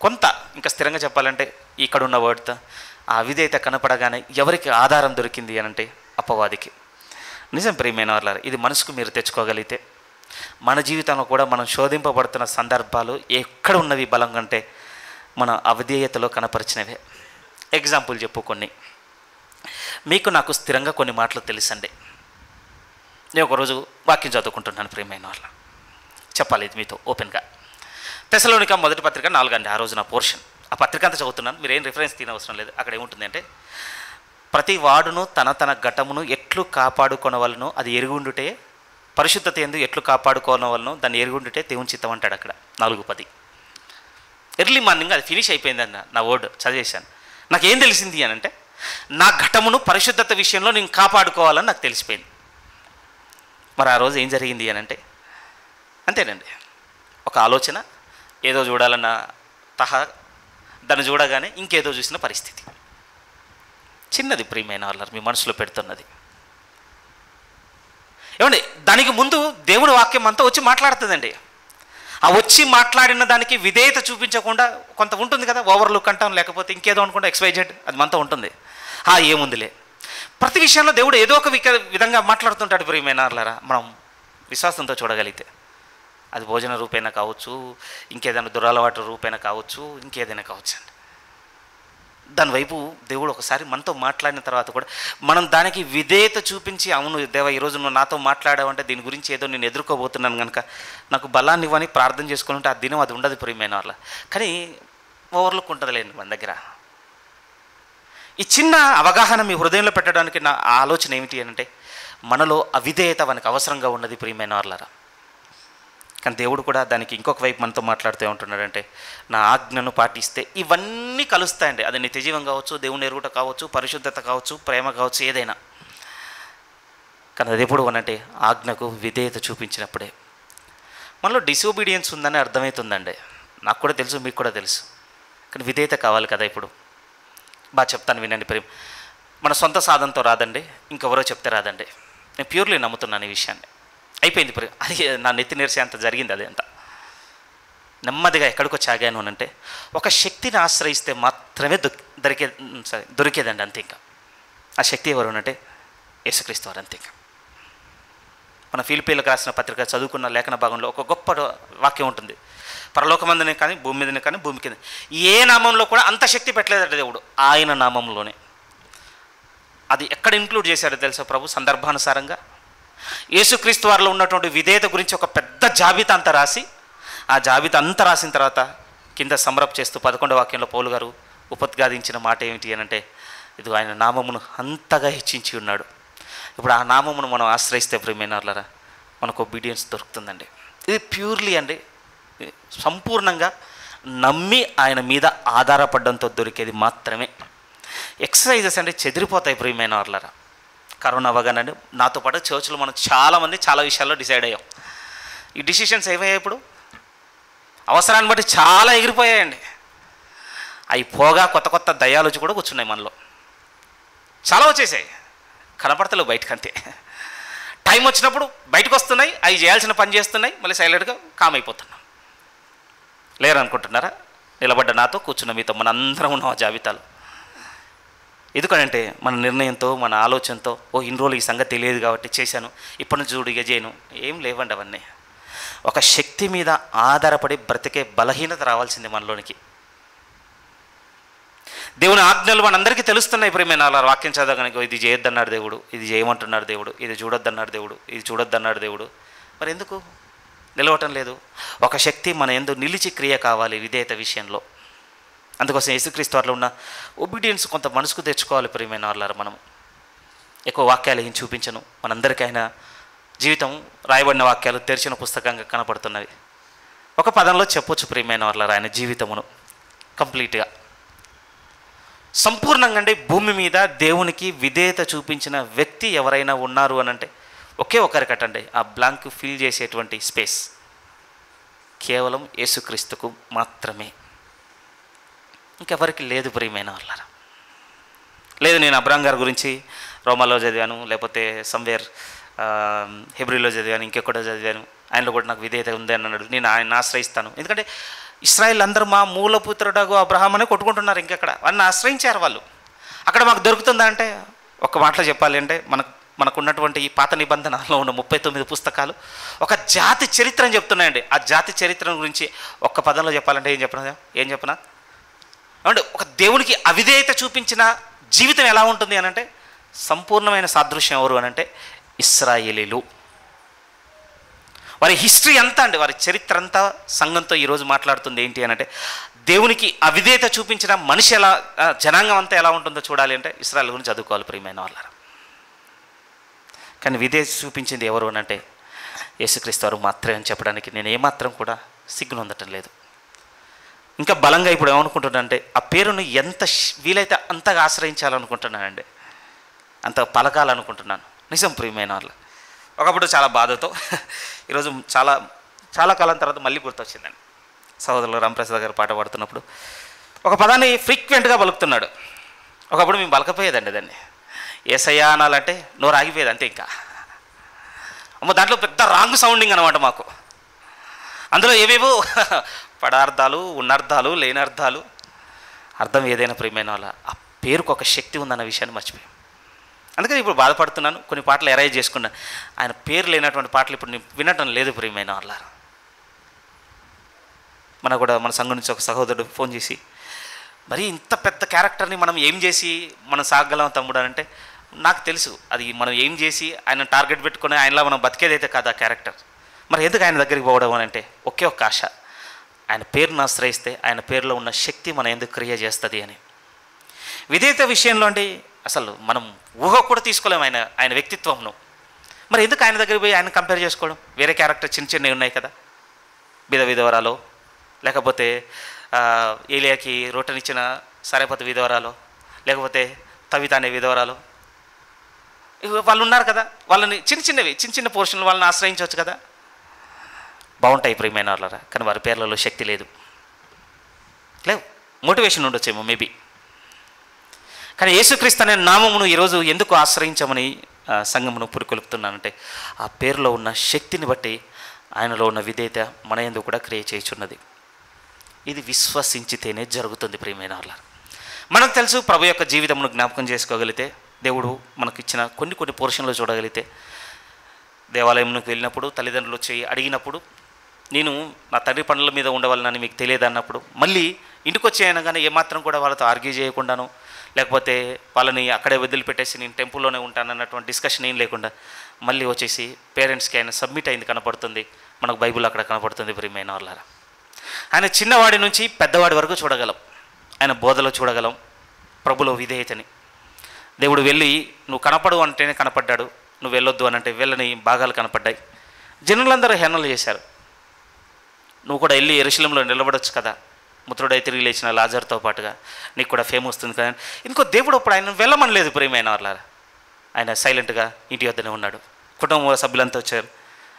కొంత ఇంకా స్థిరంగా చెప్పాలంటే ఇక్కడున్న వర్డ్తో ఆ అవిధేయత కనపడగానే ఎవరికి ఆధారం దొరికింది అని అంటే అపవాదికి. నిజం ప్రియమైన వాళ్ళారా, ఇది మనసుకు మీరు తెచ్చుకోగలిగితే మన జీవితంలో కూడా మనం శోధింపబడుతున్న సందర్భాలు ఎక్కడ ఉన్నవి బలం కంటే మన అవిధేయతలో కనపరిచినవే. ఎగ్జాంపుల్ చెప్పు కొన్ని. మీకు నాకు స్థిరంగా కొన్ని మాటలు తెలుసండి. నేను ఒకరోజు వాక్యం చదువుకుంటున్నాను ప్రియమైన వాళ్ళ, చెప్పాలి ఇది మీతో ఓపెన్గా. తెస్సలోనిక మొదటి పత్రిక 4 ఆ రోజు నా పోర్షన్ ఆ పత్రిక అంతా చదువుతున్నాను, మీరేం రిఫరెన్స్ తీనవసరం లేదు. అక్కడ ఏముంటుంది అంటే, ప్రతి వాడును తన తన ఘటమును ఎట్లు కాపాడుకొనవలను అది ఎరుగుండుటే, పరిశుద్ధత ఎందు ఎట్లు కాపాడుకోనవలను దాన్ని ఎరుగుండుటే దేవుని చిత్తం అంటాడు అక్కడ 4:10. ఎర్లీ మార్నింగ్ అది ఫినిష్ అయిపోయిందన్న నా వర్డ్ చదివేశాను. నాకేం తెలిసింది అని అంటే, నా ఘటమును పరిశుద్ధత విషయంలో నేను కాపాడుకోవాలని నాకు తెలిసిపోయింది. మరి ఆ రోజు ఏం జరిగింది అని అంటే, అంతేనండి, ఒక ఆలోచన, ఏదో చూడాలన్న దాన్ని చూడగానే ఇంకేదో చూసిన పరిస్థితి. చిన్నది ప్రియమైన వాళ్ళ మీ మనసులో పెడుతున్నది. ఏమండి, దానికి ముందు దేవుడి వాక్యం అంతా వచ్చి మాట్లాడుతుందండి. ఆ వచ్చి మాట్లాడిన దానికి విధేయత చూపించకుండా కొంత ఉంటుంది కదా, ఓవర్లుక్ అంటాం, లేకపోతే ఇంకేదో అనుకుంటా XYZ అది మనతో ఉంటుంది. ఏముందిలే, ప్రతి విషయంలో దేవుడు ఏదో ఒక విధంగా మాట్లాడుతుంటాడు ప్రియమైన వాళ్ళారా. మనం విశ్వాసంతో చూడగలిగితే అది భోజన రూపేణ కావచ్చు, ఇంకేదైనా దురలవాటు రూపేణ కావచ్చు, ఇంకేదైనా కావచ్చు అండి. దానివైపు దేవుడు ఒకసారి మనతో మాట్లాడిన తర్వాత కూడా మనం దానికి విధేయత చూపించి, అవును దేవా ఈరోజు నువ్వు నాతో మాట్లాడావంటే దీని గురించి ఏదో నేను ఎదుర్కోబోతున్నాను కనుక నాకు బలాన్ని ఇవ్వని ప్రార్థన చేసుకుని ఉంటే ఆ దినం అది ఉండదు ప్రియమైన వాళ్ళ. కానీ ఓవర్లుక్ ఉంటుందిలేండి మన దగ్గర. ఈ చిన్న అవగాహన మీ హృదయంలో పెట్టడానికి నా ఆలోచన ఏమిటి అంటే, మనలో అవిధేయత మనకు అవసరంగా ఉన్నది ప్రియమైన వాళ్ళరా. కానీ దేవుడు కూడా దానికి ఇంకొక వైపు మనతో మాట్లాడుతూ ఉంటున్నాడంటే, నా ఆజ్ఞను పాటిస్తే ఇవన్నీ కలుస్తాయండి. అది నిత్యజీవం కావచ్చు, దేవుని ఎరుగుట కావచ్చు, పరిశుద్ధత కావచ్చు, ప్రేమ కావచ్చు, ఏదైనా. కానీ అది ఎప్పుడు అనంటే ఆజ్ఞకు విధేయత చూపించినప్పుడే. మనలో డిసోబీడియన్స్ ఉందని అర్థమవుతుందండి. నాకు కూడా తెలుసు, మీకు కూడా తెలుసు. కానీ విధేయత కావాలి కదా. ఇప్పుడు బాగా చెప్తాను వినండి ప్రేమ. మన సొంత సాధనతో రాదండి, ఇంకెవరో చెప్తే రాదండి. నేను ప్యూర్లీ నమ్ముతున్నాను ఈ విషయాన్ని. అయిపోయింది ప్రేమ, అది నా నెత్తి నేర్చే అంత జరిగింది. అది అంత నెమ్మదిగా ఎక్కడికో చాగాను అని అంటే, ఒక శక్తిని ఆశ్రయిస్తే మాత్రమే దొరికేదండి, అంతే. ఇంకా ఆ శక్తి ఎవరు అంటే యేసుక్రీస్తు వారు, అంతే. ఇంకా మన ఫిలిప్పీలకు రాసిన పత్రిక చదువుకున్న లేఖన భాగంలో ఒక గొప్ప వాక్యం ఉంటుంది. పరలోకమందునే కానీ భూమి మీదనే కానీ భూమి కింద ఏ నామంలో కూడా అంత శక్తి పెట్టలేదంటే దేవుడు, ఆయన నామంలోనే. అది ఎక్కడ ఇంక్లూడ్ చేశాడో తెలుసా ప్రభు? సందర్భానుసారంగా యేసుక్రీస్తు వారిలో ఉన్నటువంటి విధేయత గురించి ఒక పెద్ద జాబితా అంతా రాసి, ఆ జాబితా అంతా రాసిన తర్వాత కింద సమ్రప్ చేస్తూ 11వ వాక్యంలో పౌలు గారు ఉపద్ఘాదించిన మాట ఏమిటి అని అంటే, ఇది ఆయన నామమును అంతగా హెచ్చించి ఉన్నాడు. ఇప్పుడు ఆ నామమును మనం ఆశ్రయిస్తే ప్రియమైన వాళ్ళరా మనకు ఒబీడియన్స్ దొరుకుతుందండి. ఇది ప్యూర్లీ అండి, సంపూర్ణంగా నమ్మి ఆయన మీద ఆధారపడడంతో దొరికేది మాత్రమే. ఎక్సర్సైజెస్ అంటే చెదిరిపోతాయి ప్రియమైన వాళ్ళరా. కరోనా అవగానండి, నాతో పాటు చర్చ్లో మనం చాలామంది చాలా విషయాల్లో డిసైడ్ అయ్యాం. ఈ డిసిషన్స్ ఏమయ్యాయి ఇప్పుడు అవసరాన్ని బట్టి చాలా ఎగిరిపోయాయండి. అవి పోగా కొత్త కొత్త దయ్యాలు వచ్చి కూడా కూర్చున్నాయి మనలో. చాలా వచ్చేసాయి, కనపడతలేవు బయటకు, అంతే. టైం వచ్చినప్పుడు బయటకు వస్తున్నాయి, అవి చేయాల్సిన పని చేస్తున్నాయి, మళ్ళీ సైలెంట్గా కామ్ అయిపోతున్నాం. లేరు అనుకుంటున్నారా? నిలబడ్డ నాతో కూర్చున్న మీతో మన అందరం ఉన్నాం ఆ జాబితాలో. ఎందుకంటే మన నిర్ణయంతో, మన ఆలోచనతో, ఇన్ని రోజులు ఈ సంగతి తెలియదు కాబట్టి చేశాను, ఇప్పటి నుంచి చూడు ఇక చేయను, ఏం లేవండి అవన్నీ. ఒక శక్తి మీద ఆధారపడి బ్రతికే బలహీనత రావాల్సింది మనలోనికి. దేవుని ఆజ్ఞలు మనందరికీ తెలుస్తున్నాయి ప్రియమైన అలా. వాక్యం చదవగానే ఇది చేయొద్దన్నాడు దేవుడు, ఇది చేయమంటున్నాడు దేవుడు, ఇది చూడొద్దన్నాడు దేవుడు, ఇది చూడొద్దన్నాడు దేవుడు. మరి ఎందుకు నిలవటం లేదు? ఒక శక్తి మన యందు నిలిచి క్రియ కావాలి విధేయత విషయంలో. అందుకోసం యేసుక్రీస్తు వారిలో ఉన్న ఒబీడియన్స్ కొంత మనసుకు తెచ్చుకోవాలి ప్రియమైన వాళ్ళారు. మనం ఎక్కువ వాక్యాలు ఏం చూపించను, మనందరికైనా జీవితం రాయబడిన వాక్యాలు తెరిచిన పుస్తకంగా కనపడుతున్నవి. ఒక పదంలో చెప్పొచ్చు ప్రియమైన వాళ్ళారు ఆయన జీవితమును కంప్లీట్గా సంపూర్ణంగా. అంటే భూమి మీద దేవునికి విధేయత చూపించిన వ్యక్తి ఎవరైనా ఉన్నారు అని అంటే ఒకే ఒకరికటండి ఆ బ్లాంక్ ఫిల్ చేసేటువంటి స్పేస్ కేవలం యేసుక్రీస్తుకు మాత్రమే, ఇంకెవరికి లేదు ప్రియమైన వాళ్ళారా. లేదు నేను అబ్రహాం గారి గురించి రోమాలో చదివాను, లేకపోతే సమ్వేర్ హెబ్రీలో చదివాను, ఇంకెక్కడో చదివాను, ఆయనలో కూడా నాకు విధేయత ఉంది అని అన్నాడు, నేను ఆయన ఆశ్రయిస్తాను. ఎందుకంటే ఇశ్రాయేల్ అందరూ మా మూలపుత్రుడగు అబ్రహాం అనే కొట్టుకుంటున్నారు. ఇంకెక్కడ వాళ్ళని ఆశ్రయించారు వాళ్ళు. అక్కడ మాకు దొరుకుతుందా అంటే ఒక మాటలో చెప్పాలి అంటే మనకున్నటువంటి ఈ పాత నిబంధనలో ఉన్న 39 పుస్తకాలు ఒక జాతి చరిత్రను చెప్తున్నాయండి. ఆ జాతి చరిత్ర గురించి ఒక్క పదంలో చెప్పాలంటే ఏం చెప్పనా అంటే ఒక దేవునికి అవిధేయత చూపించిన జీవితం ఎలా ఉంటుంది అని అంటే సంపూర్ణమైన సాదృశ్యం ఎవరు అని అంటే ఇశ్రాయేలీలు. వారి హిస్టరీ అంతా అండి, వారి చరిత్ర అంతా సంఘంతో ఈరోజు మాట్లాడుతుంది. ఏంటి అని అంటే, దేవునికి అవిధేయత చూపించిన మనిషి ఎలా, జనాంగం అంతా ఎలా ఉంటుందో చూడాలి అంటే ఇశ్రాయేలు గురించి చదువుకోవాలి ప్రియమైన వాళ్ళారా. కానీ విధేయత చూపించింది ఎవరు అని అంటే యేసుక్రీస్తు వారు మాత్రమే అని చెప్పడానికి నేను ఏమాత్రం కూడా సిగ్గునొందటం లేదు. ఇంకా బలంగా ఇప్పుడు ఏమనుకుంటున్నానంటే, ఆ పేరును ఎంత వీలైతే అంతగా ఆశ్రయించాలనుకుంటున్నానండి, అంత పలకాలనుకుంటున్నాను. నిజం ప్రియమైన వాళ్ళు. ఒకప్పుడు చాలా బాధతో, ఈరోజు చాలా చాలా కాలం తర్వాత మళ్ళీ గుర్తొచ్చిందండి. సహోదరులు రామప్రసాద్ గారు పాట పాడుతున్నప్పుడు ఒక పదాన్ని ఫ్రీక్వెంట్గా పలుకుతున్నాడు. ఒకప్పుడు మేము పలకపోయేదండి దాన్ని. ఏసయ్యా అనాలంటే నోరు ఆగిపోయేది అంతే. ఇంకా దాంట్లో పెద్ద రాంగ్ సౌండింగ్ అనమాట మాకు. అందులో ఏవేవో పడార్థాలు, ఉన్నర్థాలు, లేని అర్థాలు, అర్థం ఏదైనా ప్రియమైన వాళ్ళ ఆ పేరుకు ఒక శక్తి ఉందన్న విషయాన్ని మర్చిపోయాం. అందుకని ఇప్పుడు బాధపడుతున్నాను. కొన్ని పాటలు ఎరైజ్ చేసుకున్నాను. ఆయన పేరు లేనటువంటి పాటలు ఇప్పుడు నేను వినటం లేదు ప్రియమైన వాళ్ళ. మనకు కూడా మన సంఘం నుంచి ఒక సహోదరుడు ఫోన్ చేసి, మరి ఇంత పెద్ద క్యారెక్టర్ని మనం ఏం చేసి మనం సాగగలం తమ్ముడు అని అంటే, నాకు తెలుసు అది మనం ఏం చేసి ఆయన టార్గెట్ పెట్టుకుని ఆయనలా మనం బతికేదైతే కాదు ఆ క్యారెక్టర్. మరి ఎందుకు ఆయన దగ్గరికి పోవడం అని అంటే ఒకే ఒక్క ఆశ, ఆయన పేరును ఆశ్రయిస్తే ఆయన పేరులో ఉన్న శక్తి మనం ఎందుకు క్రియ చేస్తుంది అని. విధేయత విషయంలో అండి అసలు మనం ఊహ కూడా తీసుకోలేము ఆయన వ్యక్తిత్వంను. మరి ఎందుకు ఆయన దగ్గరికి పోయి ఆయన కంపేర్ చేసుకోవడం? వేరే క్యారెక్టర్ చిన్న చిన్నవి ఉన్నాయి కదా, విధవరాలో, లేకపోతే ఏలియాకి రోటనిచ్చిన సరేపతి విధవరాలో, లేకపోతే తవిత అనే విధవరాలో, వాళ్ళు ఉన్నారు కదా. వాళ్ళని చిన్న చిన్న పోర్షన్లు వాళ్ళని ఆశ్రయించవచ్చు కదా, బాగుంటాయి ప్రియమైన వాళ్ళరా. కానీ వారి పేర్లలో శక్తి లేదు, మోటివేషన్ ఉండొచ్చేమో మేబీ. కానీ యేసుక్రీస్తు అనే నామమును ఈరోజు ఎందుకు ఆశ్రయించమని సంఘమును పురికొల్పుతున్నానంటే, ఆ పేరులో ఉన్న శక్తిని బట్టి ఆయనలో ఉన్న విధేయత మన యందు కూడా క్రియ చేయుచున్నది. ఇది విశ్వసించితేనే జరుగుతుంది ప్రియమైన వాళ్ళ. మనకు తెలుసు, ప్రభు యొక్క జీవితమును జ్ఞాపకం చేసుకోగలిగితే, దేవుడు మనకు ఇచ్చిన కొన్ని పోర్షన్లు చూడగలిగితే, దేవాలయంలోకి వెళ్ళినప్పుడు తల్లిదండ్రులు వచ్చి అడిగినప్పుడు, నేను నా తండ్రి పనుల మీద ఉండవాలని మీకు తెలియదు అన్నప్పుడు, మళ్ళీ ఇంటికి వచ్చి అయినా కానీ ఏమాత్రం కూడా వాళ్ళతో ఆర్గ్యూ చేయకుండాను, లేకపోతే వాళ్ళని అక్కడే వదిలిపెట్టేసి నేను టెంపుల్లోనే ఉంటానన్నటువంటి డిస్కషన్ ఏం లేకుండా మళ్ళీ వచ్చేసి పేరెంట్స్కి ఆయన సబ్మిట్ అయింది కనపడుతుంది. మనకు బైబిల్ అక్కడ కనపడుతుంది ప్రియమైన వాళ్ళారా. ఆయన చిన్నవాడి నుంచి పెద్దవాడి వరకు చూడగలం, ఆయన బోధలో చూడగలం ప్రభులో విధేయతని. దేవుడు వెళ్ళి నువ్వు కనపడు అంటేనే కనపడ్డాడు, నువ్వు వెళ్ళొద్దు అని అంటే వెళ్ళని భాగాలు కనపడ్డాయి. జనులందరూ హేళనలు చేశారు. నువ్వు కూడా వెళ్ళి యెరూషలేములో నిలబడొచ్చు కదా, ముత్రుడై తిరిగి లేచిన లాజర్తో పాటుగా నీకు కూడా ఫేమ్ వస్తుంది కదా. ఇంకో దేవుడు అప్పుడు ఆయన వెళ్ళమని లేదు ప్రియమైన వాళ్ళారా. ఆయన సైలెంట్గా ఇంటి వద్దనే ఉన్నాడు. కుటుంబ సభ్యులంతా వచ్చారు,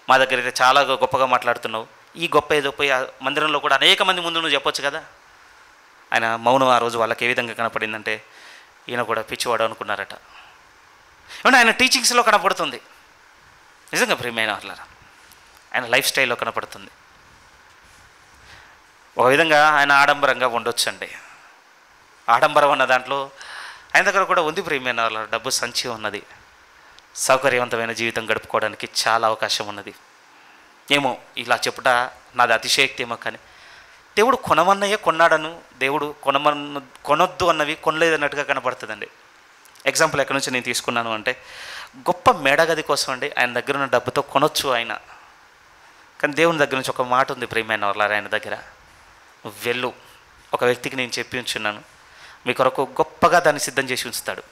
మా దగ్గర అయితే చాలా గొప్పగా మాట్లాడుతున్నావు, ఈ గొప్ప ఏదో పోయి మందిరంలో కూడా అనేక మంది ముందు నువ్వు చెప్పొచ్చు కదా. ఆయన మౌనం ఆ రోజు వాళ్ళకి ఏ విధంగా కనపడిందంటే, ఈయన కూడా పిచ్చివాడు అనుకున్నారట. ఏమన్నా ఆయన టీచింగ్స్లో కనపడుతుంది నిజంగా ప్రియమైన వాళ్ళారా. ఆయన లైఫ్ స్టైల్లో కనపడుతుంది. ఒక విధంగా ఆయన ఆడంబరంగా ఉండొచ్చు అండి. ఆడంబరం అన్న దాంట్లో ఆయన దగ్గర కూడా ఉంది ప్రియమైన వాళ్ళ. డబ్బు సంచి ఉన్నది, సౌకర్యవంతమైన జీవితం గడుపుకోవడానికి చాలా అవకాశం ఉన్నది. ఏమో ఇలా చెప్పుట నాది అతిశయోక్తి ఏమో, కానీ దేవుడు కొనమన్నయే కొన్నాడను, దేవుడు కొనొద్దు అన్నవి కొనలేదు అన్నట్టుగా కనపడుతుందండి. ఎగ్జాంపుల్ ఎక్కడి నుంచి నేను తీసుకున్నాను అంటే, గొప్ప మేడగది కోసం అండి ఆయన దగ్గర ఉన్న డబ్బుతో కొనొచ్చు ఆయన. కానీ దేవుని దగ్గర నుంచి ఒక మాట ఉంది ప్రియమైన వాళ్ళ, ఆయన దగ్గర వెళ్ళు, ఒక వ్యక్తికి నేను చెప్పి ఉంచున్నాను, మీ కొరకు గొప్పగా దాన్ని సిద్ధం చేసి ఉంచుతాడు.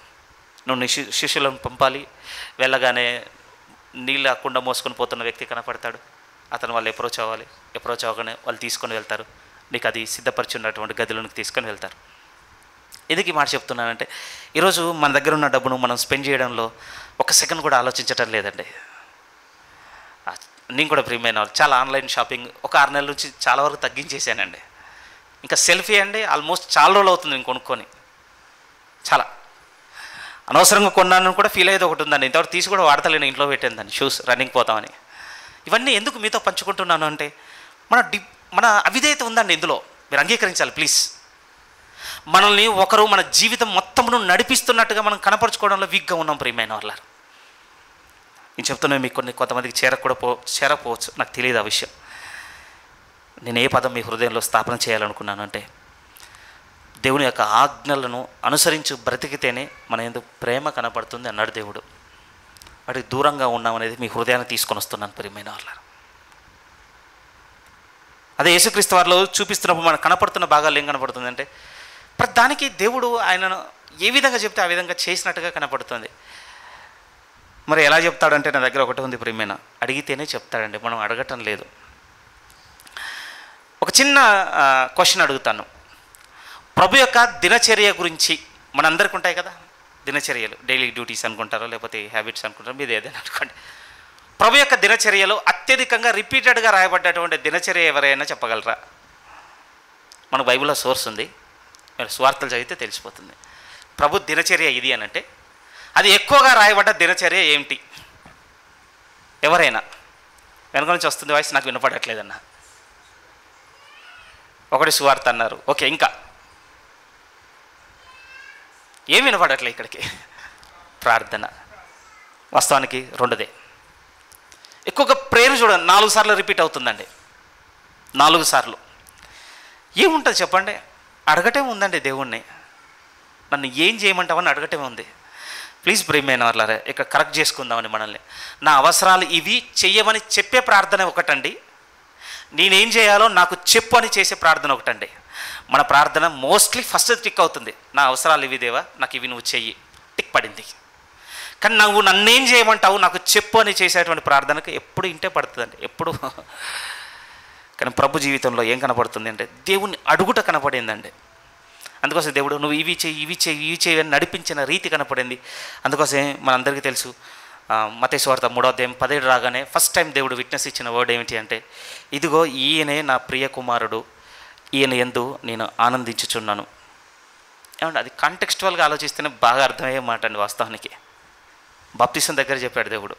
నువ్వు నీ శిష్యులను పంపాలి, వెళ్ళగానే నీళ్ళు కుండ మోసుకొని పోతున్న వ్యక్తి కనపడతాడు, అతను వాళ్ళు అప్రోచ్ అవ్వగానే వాళ్ళు తీసుకొని వెళ్తారు, నీకు అది సిద్ధపరిచి ఉన్నటువంటి గదిలోనికి తీసుకొని వెళ్తారు. ఎందుకు ఈ మాట చెప్తున్నానంటే, ఈరోజు మన దగ్గర ఉన్న డబ్బును మనం స్పెండ్ చేయడంలో ఒక సెకండ్ కూడా ఆలోచించటం లేదండి. నేను కూడా ప్రియమైన వాళ్ళు చాలా ఆన్లైన్ షాపింగ్ ఒక 6 నెలల నుంచి చాలా వరకు తగ్గించేసానండి. ఇంకా సెల్ఫీ అండి ఆల్మోస్ట్ చాలా రోజులు అవుతుంది నేను కొనుక్కొని. చాలా అనవసరంగా కొన్నాను కూడా ఫీల్ అయ్యేది ఒకటి ఉందండి. ఇంతవరకు తీసి కూడా వాడతలేను, ఇంట్లో పెట్టాను దాన్ని, షూస్ రన్నింగ్ పోతామని. ఇవన్నీ ఎందుకు మీతో పంచుకుంటున్నాను అంటే, మన అవిధేయత ఉందండి ఇందులో, మీరు అంగీకరించాలి ప్లీజ్. మనల్ని ఒకరు మన జీవితం మొత్తమును నడిపిస్తున్నట్టుగా మనం కనపరుచుకోవడంలో వీక్గా ఉన్నాం ప్రియమైన వాళ్ళ. నేను చెప్తున్నాను, మీకు కొంతమందికి చేరకపోవచ్చు, నాకు తెలియదు ఆ విషయం. నేను ఏ పదం మీ హృదయంలో స్థాపన చేయాలనుకున్నాను అంటే, దేవుని యొక్క ఆజ్ఞలను అనుసరించు బ్రతికితేనే మన ఎందుకు ప్రేమ కనపడుతుంది అన్నాడు దేవుడు. వాటికి దూరంగా ఉన్నామనేది మీ హృదయాన్ని తీసుకొని వస్తున్నాను ప్రియమైన వాళ్ళ. అదే యేసుక్రీస్తు వారిలో చూపిస్తున్నప్పుడు మనకు కనపడుతున్న భాగాలు ఏం కనపడుతుంది అంటే ప్రతి దానికి దేవుడు ఆయనను ఏ విధంగా చెప్తే ఆ విధంగా చేసినట్టుగా కనపడుతుంది. మరి ఎలా చెప్తాడంటే నా దగ్గర ఒకటి ఉంది ప్రియమైన, అడిగితేనే చెప్తాడండి, మనం అడగటం లేదు. ఒక చిన్న క్వశ్చన్ అడుగుతాను. ప్రభు యొక్క దినచర్య గురించి మనందరికీ ఉంటాయి కదా దినచర్యలు, డైలీ డ్యూటీస్ అనుకుంటారో లేకపోతే హ్యాబిట్స్ అనుకుంటారో, మీరు ఏదైనా అనుకోండి. ప్రభు యొక్క దినచర్యలో అత్యధికంగా రిపీటెడ్గా రాయబడ్డటువంటి దినచర్య ఎవరైనా చెప్పగలరా? మన బైబిల్లో సోర్స్ ఉంది, మీరు సువార్తలు చదివితే తెలిసిపోతుంది. ప్రభు దినచర్య ఇది అని అంటే అది ఎక్కువగా రాయబడ్డ దినచర్య ఏమిటి? ఎవరైనా వెనక నుంచి వస్తుంది వాయిస్, నాకు వినపడట్లేదన్న. ఒకటి సువార్త అన్నారు, ఓకే, ఇంకా ఏం వినపడట్లే ఇక్కడికి? ప్రార్థన. వాస్తవానికి రెండుదే. ఎక్కువగా ప్రేయర్ చూడండి 4 సార్లు రిపీట్ అవుతుందండి, 4 సార్లు. ఏముంటుంది చెప్పండి? అడగటం ఉందండి దేవుణ్ణి, నన్ను ఏం చేయమంటావని అడగటమే ఉంది. ప్లీజ్ ప్రియమైన వాళ్ళారా, ఇక్కడ కరెక్ట్ చేసుకుందామని మనల్ని. నా అవసరాలు ఇవి చెయ్యమని చెప్పే ప్రార్థన ఒకటండి, నేనేం చేయాలో నాకు చెప్పు అని చేసే ప్రార్థన ఒకటండి. మన ప్రార్థన మోస్ట్లీ ఫస్ట్ టిక్ అవుతుంది, నా అవసరాలు ఇవి దేవా, నాకు ఇవి నువ్వు చెయ్యి, టిక్ పడింది. కానీ నువ్వు నన్నేం చేయమంటావు నాకు చెప్పు అని చేసేటువంటి ప్రార్థనకు ఎప్పుడు ఇంటే పడుతుందండి, ఎప్పుడు. కానీ ప్రభు జీవితంలో ఏం కనపడుతుంది అంటే దేవుణ్ణి అడుగుట కనపడిందండి. అందుకోసం దేవుడు నువ్వు ఇవి చేయి ఇవి చేయి ఇవి చేయి అని నడిపించిన రీతి కనపడింది. అందుకోసమే మనందరికీ తెలుసు, మత్తయి సువార్త 3:17 రాగానే ఫస్ట్ టైం దేవుడు విట్నెస్ ఇచ్చిన వర్డ్ ఏమిటి అంటే, ఇదిగో ఈయనే నా ప్రియ కుమారుడు, ఈయన యందు నేను ఆనందించుచున్నాను. ఏమంటే అది కాంటెక్స్చువల్గా ఆలోచిస్తేనే బాగా అర్థమయ్యే మాట అండి. వాస్తవానికి బాప్తిసం దగ్గర చెప్పాడు దేవుడు.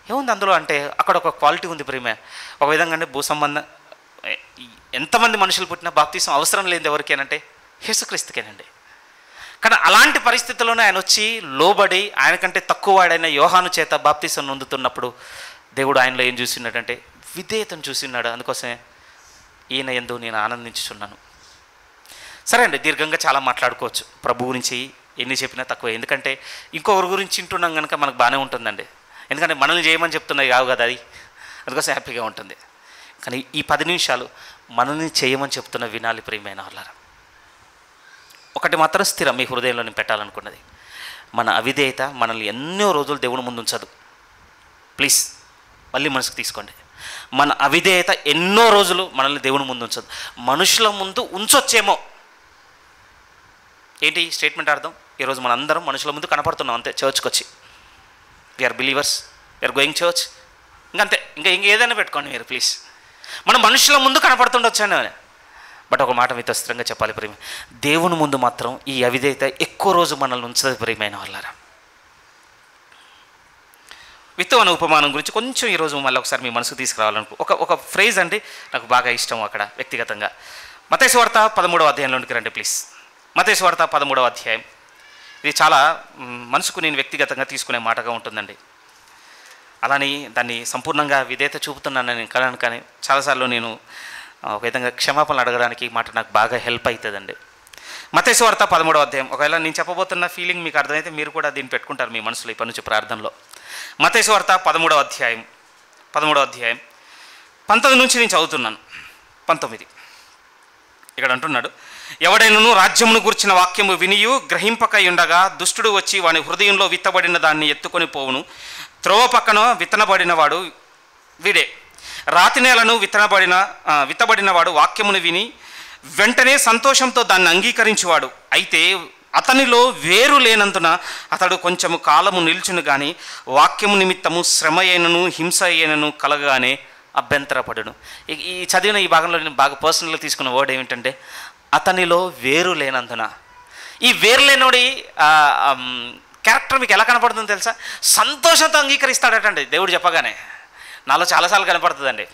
ఏముంది అందులో అంటే అక్కడ ఒక క్వాలిటీ ఉంది ప్రియమే. ఒక విధంగా అంటే భూసంబంధం ఎంతమంది మనుషులు పుట్టినా బాప్తిసం అవసరం లేనిది ఎవరికేనంటే యేసుక్రీస్తుకేనండి. కానీ అలాంటి పరిస్థితుల్లోనే ఆయన వచ్చి లోబడి ఆయనకంటే తక్కువ వాడైన యోహాను చేత బాప్తిసం నొందుతున్నప్పుడు దేవుడు ఆయనలో ఏం చూసినాడంటే విధేయతను చూసినాడు. అందుకోసమే ఈయన యందు నేను ఆనందించుచున్నాను. సరే అండి, దీర్ఘంగా చాలా మాట్లాడుకోవచ్చు ప్రభు గురించి, ఎన్ని చెప్పినా తక్కువ. ఎందుకంటే ఇంకొకరి గురించి వింటున్నాం కనుక మనకు బాగానే ఉంటుందండి. ఎందుకంటే మనల్ని చేయమని చెప్తున్నాయి కావు కదా, అది అందుకోసం హ్యాపీగా ఉంటుంది. కానీ ఈ 10 నిమిషాలు మనల్ని చేయమని చెప్తున్న వినాలి ప్రియమైన వాళ్ళారా. ఒకటి మాత్రం స్థిరం మీ హృదయంలో నేను పెట్టాలనుకున్నది, మన అవిధేయత మనల్ని ఎన్నో రోజులు దేవుని ముందు ఉంచదు. ప్లీజ్ మళ్ళీ మనసుకు తీసుకోండి. మన అవిధేయత ఎన్నో రోజులు మనల్ని దేవుని ముందు ఉంచదు, మనుషుల ముందు ఉంచొచ్చేమో. ఏంటి స్టేట్మెంట్ అర్థం? ఈరోజు మన అందరం మనుషుల ముందు కనపడుతున్నాం అంతే, చర్చ్కి వచ్చి we are believers, we are going church, ఇంకంతే. ఇంకా ఏదైనా పెట్టుకోండి మీరు ప్లీజ్. మనం మనుషుల ముందు కనపడుతుండొచ్చాను. బట్ ఒక మాట మీతో స్థిరంగా చెప్పాలి ప్రియమ, దేవుని ముందు మాత్రం ఈ అవిధేయత ఎక్కువ రోజు మనల్ని ఉంచుతుంది ప్రియమైన వాళ్ళారా. విత్తవన ఉపమానం గురించి కొంచెం ఈరోజు మళ్ళీ ఒకసారి మీ మనసుకు తీసుకురావాలనుకో. ఒక ఫ్రేజ్ అండి నాకు బాగా ఇష్టం అక్కడ వ్యక్తిగతంగా. మత్తయి సువార్త 13వ అధ్యాయంలోనికి రండి ప్లీజ్. మత్తయి సువార్త 13వ అధ్యాయం. ఇది చాలా మనసుకు నేను వ్యక్తిగతంగా తీసుకునే మాటగా ఉంటుందండి. అలాని దాన్ని సంపూర్ణంగా విధేయత చూపుతున్నాను నేను కలను, కానీ చాలాసార్లు నేను ఒక విధంగా క్షమాపణలు అడగడానికి ఈ మాట నాకు బాగా హెల్ప్ అవుతుందండి. మత్తయి సువార్త 13వ అధ్యాయం. ఒకవేళ నేను చెప్పబోతున్న ఫీలింగ్ మీకు అర్థమైతే మీరు కూడా దీన్ని పెట్టుకుంటారు మీ మనసులో ఇప్పటి నుంచి ప్రార్థనలో. మత్తయి సువార్త 13వ అధ్యాయం 19 నుంచి నేను చదువుతున్నాను. 19 ఇక్కడ అంటున్నాడు, ఎవడైనను రాజ్యమును గుర్చిన వాక్యము వినియు గ్రహింపకై ఉండగా దుష్టుడు వచ్చి వాని హృదయంలో విత్తబడిన దాన్ని ఎత్తుకొని పోవును. త్రోవ పక్కన విత్తనబడిన వాడు వీడే. రాతి నేలను విత్తబడిన వాడు వాక్యమును విని వెంటనే సంతోషంతో దాన్ని అంగీకరించేవాడు. అయితే అతనిలో వేరు లేనందున అతడు కొంచెము కాలము నిల్చును కానీ వాక్యము నిమిత్తము శ్రమ అయినను హింస అయినను కలగానే అభ్యంతరపడును. ఈ చదివిన ఈ భాగంలో నేను బాగా పర్సనల్గా తీసుకున్న వర్డ్ ఏమిటంటే అతనిలో వేరు లేనందున. ఈ వేరు లేనోడి క్యారెక్టర్ మీకు ఎలా కనపడుతుందో తెలుసా? సంతోషంతో అంగీకరిస్తాడటండి దేవుడు చెప్పగానే. నాలో చాలాసార్లు కనపడుతుందండి.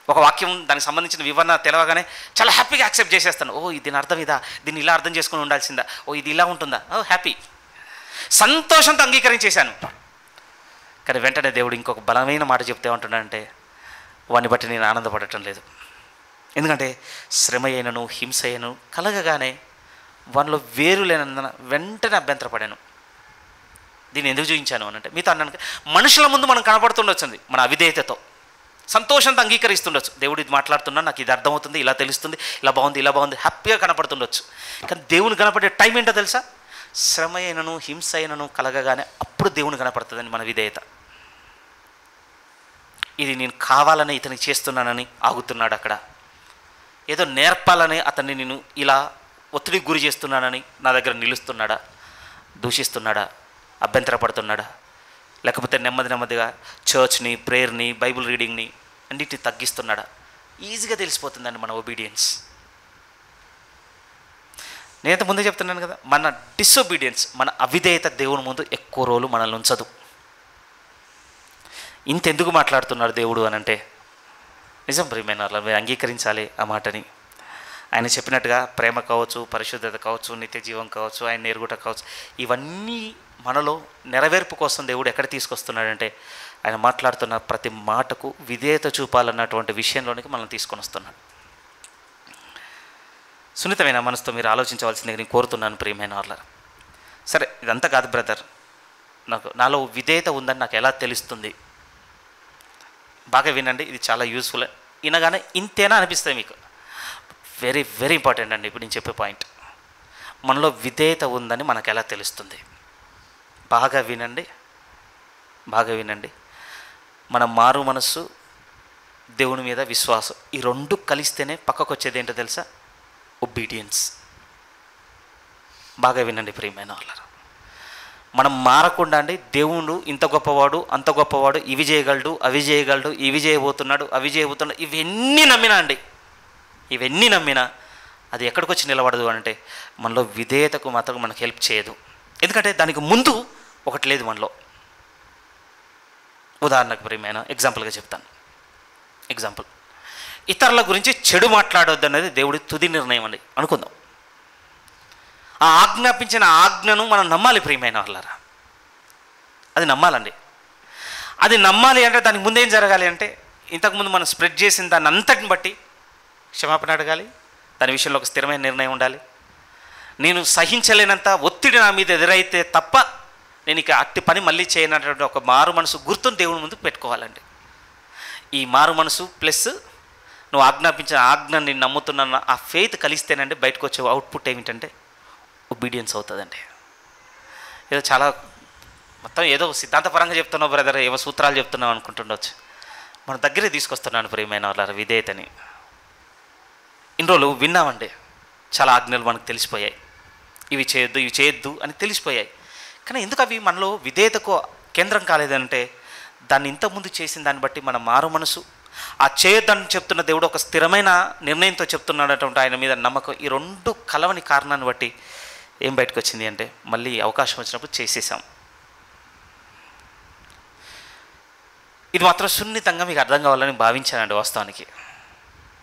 ఒక వాక్యం దానికి సంబంధించిన వివరణ తెలవగానే చాలా హ్యాపీగా యాక్సెప్ట్ చేసేస్తాను. ఓ దీని అర్థం ఇదా, దీన్ని ఇలా అర్థం చేసుకుని ఉండాల్సిందా, ఓ ఇది ఇలా ఉంటుందా, ఓ హ్యాపీ, సంతోషంతో అంగీకరించేశాను. కానీ వెంటనే దేవుడు ఇంకొక బలమైన మాట చెప్తే ఏమంటున్నాడంటే వాడిని బట్టి నేను ఆనందపడటం లేదు. ఎందుకంటే శ్రమ అయినను హింస అయినను కలగగానే వానిలో వేరు లేనందున వెంటనే అభ్యంతరపడాను. దీన్ని ఎందుకు చూపించాను అని అంటే మీతో అన్నాను, మనుషుల ముందు మనం కనపడుతుండొచ్చింది మన అవిధేయతతో. సంతోషంతో అంగీకరిస్తుండొచ్చు. దేవుడు ఇది మాట్లాడుతున్నా, నాకు ఇది అర్థమవుతుంది, ఇలా తెలుస్తుంది, ఇలా బాగుంది హ్యాపీగా కనపడుతుండొచ్చు. కానీ దేవుని కనపడే టైం ఏంటో తెలుసా? శ్రమ అయినను హింస అయినను కలగగానే అప్పుడు దేవుని కనపడుతుందని మన విధేయత. ఇది నేను కావాలని ఇతనికి చేస్తున్నానని ఆగుతున్నాడు అక్కడ. ఏదో నేర్పాలని అతన్ని నేను ఇలా ఒత్తిడికి గురి చేస్తున్నానని నా దగ్గర నిలుస్తున్నాడా? దూషిస్తున్నాడా? అభ్యంతరపడుతున్నాడా? లేకపోతే నెమ్మదిగా చర్చ్ని, ప్రేయర్ని, బైబిల్ రీడింగ్ని అన్నిటిని తగ్గిస్తున్నాడా? ఈజీగా తెలిసిపోతుందండి మన ఒబీడియన్స్. నేనైతే ముందే చెప్తున్నాను కదా, మన డిసొబీడియన్స్, మన అవిధేయత దేవుని ముందు ఎక్కువ రోజులు మనల్ని ఉంచదు. ఇంతెందుకు మాట్లాడుతున్నాడు దేవుడు అని అంటే నిజం ప్రియమైన వాళ్ళ మీరు అంగీకరించాలి ఆ మాటని. ఆయన చెప్పినట్టుగా ప్రేమ కావచ్చు, పరిశుద్ధత కావచ్చు, నిత్య జీవం కావచ్చు, ఆయన నేరుగుట కావచ్చు, ఇవన్నీ మనలో నెరవేర్పు కోసం దేవుడు ఎక్కడ తీసుకొస్తున్నాడంటే ఆయన మాట్లాడుతున్న ప్రతి మాటకు విధేయత చూపాలన్నటువంటి విషయంలోనికి మనం తీసుకొని వస్తున్నాడు. సున్నితమైన మనసుతో మీరు ఆలోచించవలసింది నేను కోరుతున్నాను ప్రియమైన వాళ్ళ. సరే ఇదంతా కాదు బ్రదర్, నాలో విధేయత ఉందని నాకు ఎలా తెలుస్తుంది? బాగా వినండి, ఇది చాలా యూస్ఫుల్. వినగానే ఇంతేనా అనిపిస్తుంది మీకు? వెరీ వెరీ ఇంపార్టెంట్ అండి ఇప్పుడు నేను చెప్పే పాయింట్. మనలో విధేయత ఉందని మనకు ఎలా తెలుస్తుంది? బాగా వినండి. మన మారు మనస్సు, దేవుని మీద విశ్వాసం, ఈ రెండు కలిస్తేనే పక్కకు వచ్చేది ఏంటో తెలుసా? ఒబీడియన్స్. బాగా వినండి ప్రియమైన వాళ్ళారా. మనం మారకుండా అండి దేవుడు ఇంత గొప్పవాడు, అంత గొప్పవాడు, ఇవి చేయగలడు, అవి చేయగలడు, ఇవి చేయబోతున్నాడు, అవి చేయబోతున్నాడు, ఇవన్నీ నమ్మినా అది ఎక్కడికి వచ్చి నిలబడదు అంటే మనలో విధేయతకు మాత్రం మనకు హెల్ప్ చేయదు. ఎందుకంటే దానికి ముందు ఒకటి లేదు మనలో. ఉదాహరణకు ప్రియమైన ఎగ్జాంపుల్గా చెప్తాను. ఇతరుల గురించి చెడు మాట్లాడొద్దు అనేది దేవుడి తుది నిర్ణయం అండి అనుకుందాం. ఆ ఆజ్ఞాపించిన ఆజ్ఞను మనం నమ్మాలి ప్రియమైన వాళ్ళారా. అది నమ్మాలండి. అది నమ్మాలి అంటే దానికి ముందేం జరగాలి అంటే ఇంతకుముందు మనం స్ప్రెడ్ చేసిన దాన్ని అంతటిని బట్టి క్షమాపణ అడగాలి. దాని విషయంలో ఒక స్థిరమైన నిర్ణయం ఉండాలి. నేను సహించలేనంత ఒత్తిడి నా మీద ఎదురైతే తప్ప నేను ఇక అట్టి పని మళ్ళీ చేయనటువంటి ఒక మారు మనసు గుర్తును దేవుని ముందు పెట్టుకోవాలండి. ఈ మారు మనసు ప్లస్ నువ్వు ఆజ్ఞాపించిన ఆజ్ఞ నేను నమ్ముతున్న ఆ ఫెయిత్ కలిస్తేనండి బయటకు వచ్చే అవుట్పుట్ ఏమిటంటే ఒబీడియన్స్ అవుతుందండి. ఏదో చాలా మొత్తం ఏదో సిద్ధాంతపరంగా చెప్తున్నావు బ్రదర్, ఏవో సూత్రాలు చెప్తున్నావు అనుకుంటుండొచ్చు. మన దగ్గరే తీసుకొస్తున్నాను ప్రియమైన వాళ్ళ విధేయతని. ఇన్ని రోజులు విన్నామండి, చాలా ఆజ్ఞలు మనకు తెలిసిపోయాయి, ఇవి చేయొద్దు అని తెలిసిపోయాయి. కానీ ఎందుకు అవి మనలో విధేయతకు కేంద్రం కాలేదంటే దాన్ని ఇంతకుముందు చేసిన దాన్ని బట్టి మన మారు మనసు, ఆ చేయొద్దని చెప్తున్న దేవుడు ఒక స్థిరమైన నిర్ణయంతో చెప్తున్నాడటువంటి ఆయన మీద నమ్మకం, ఈ రెండు కలవని కారణాన్ని బట్టి ఏం బయటకు వచ్చింది అంటే మళ్ళీ అవకాశం వచ్చినప్పుడు చేసేసాం. ఇది మాత్రం సున్నితంగా మీకు అర్థం కావాలని భావించానండి, వాస్తవానికి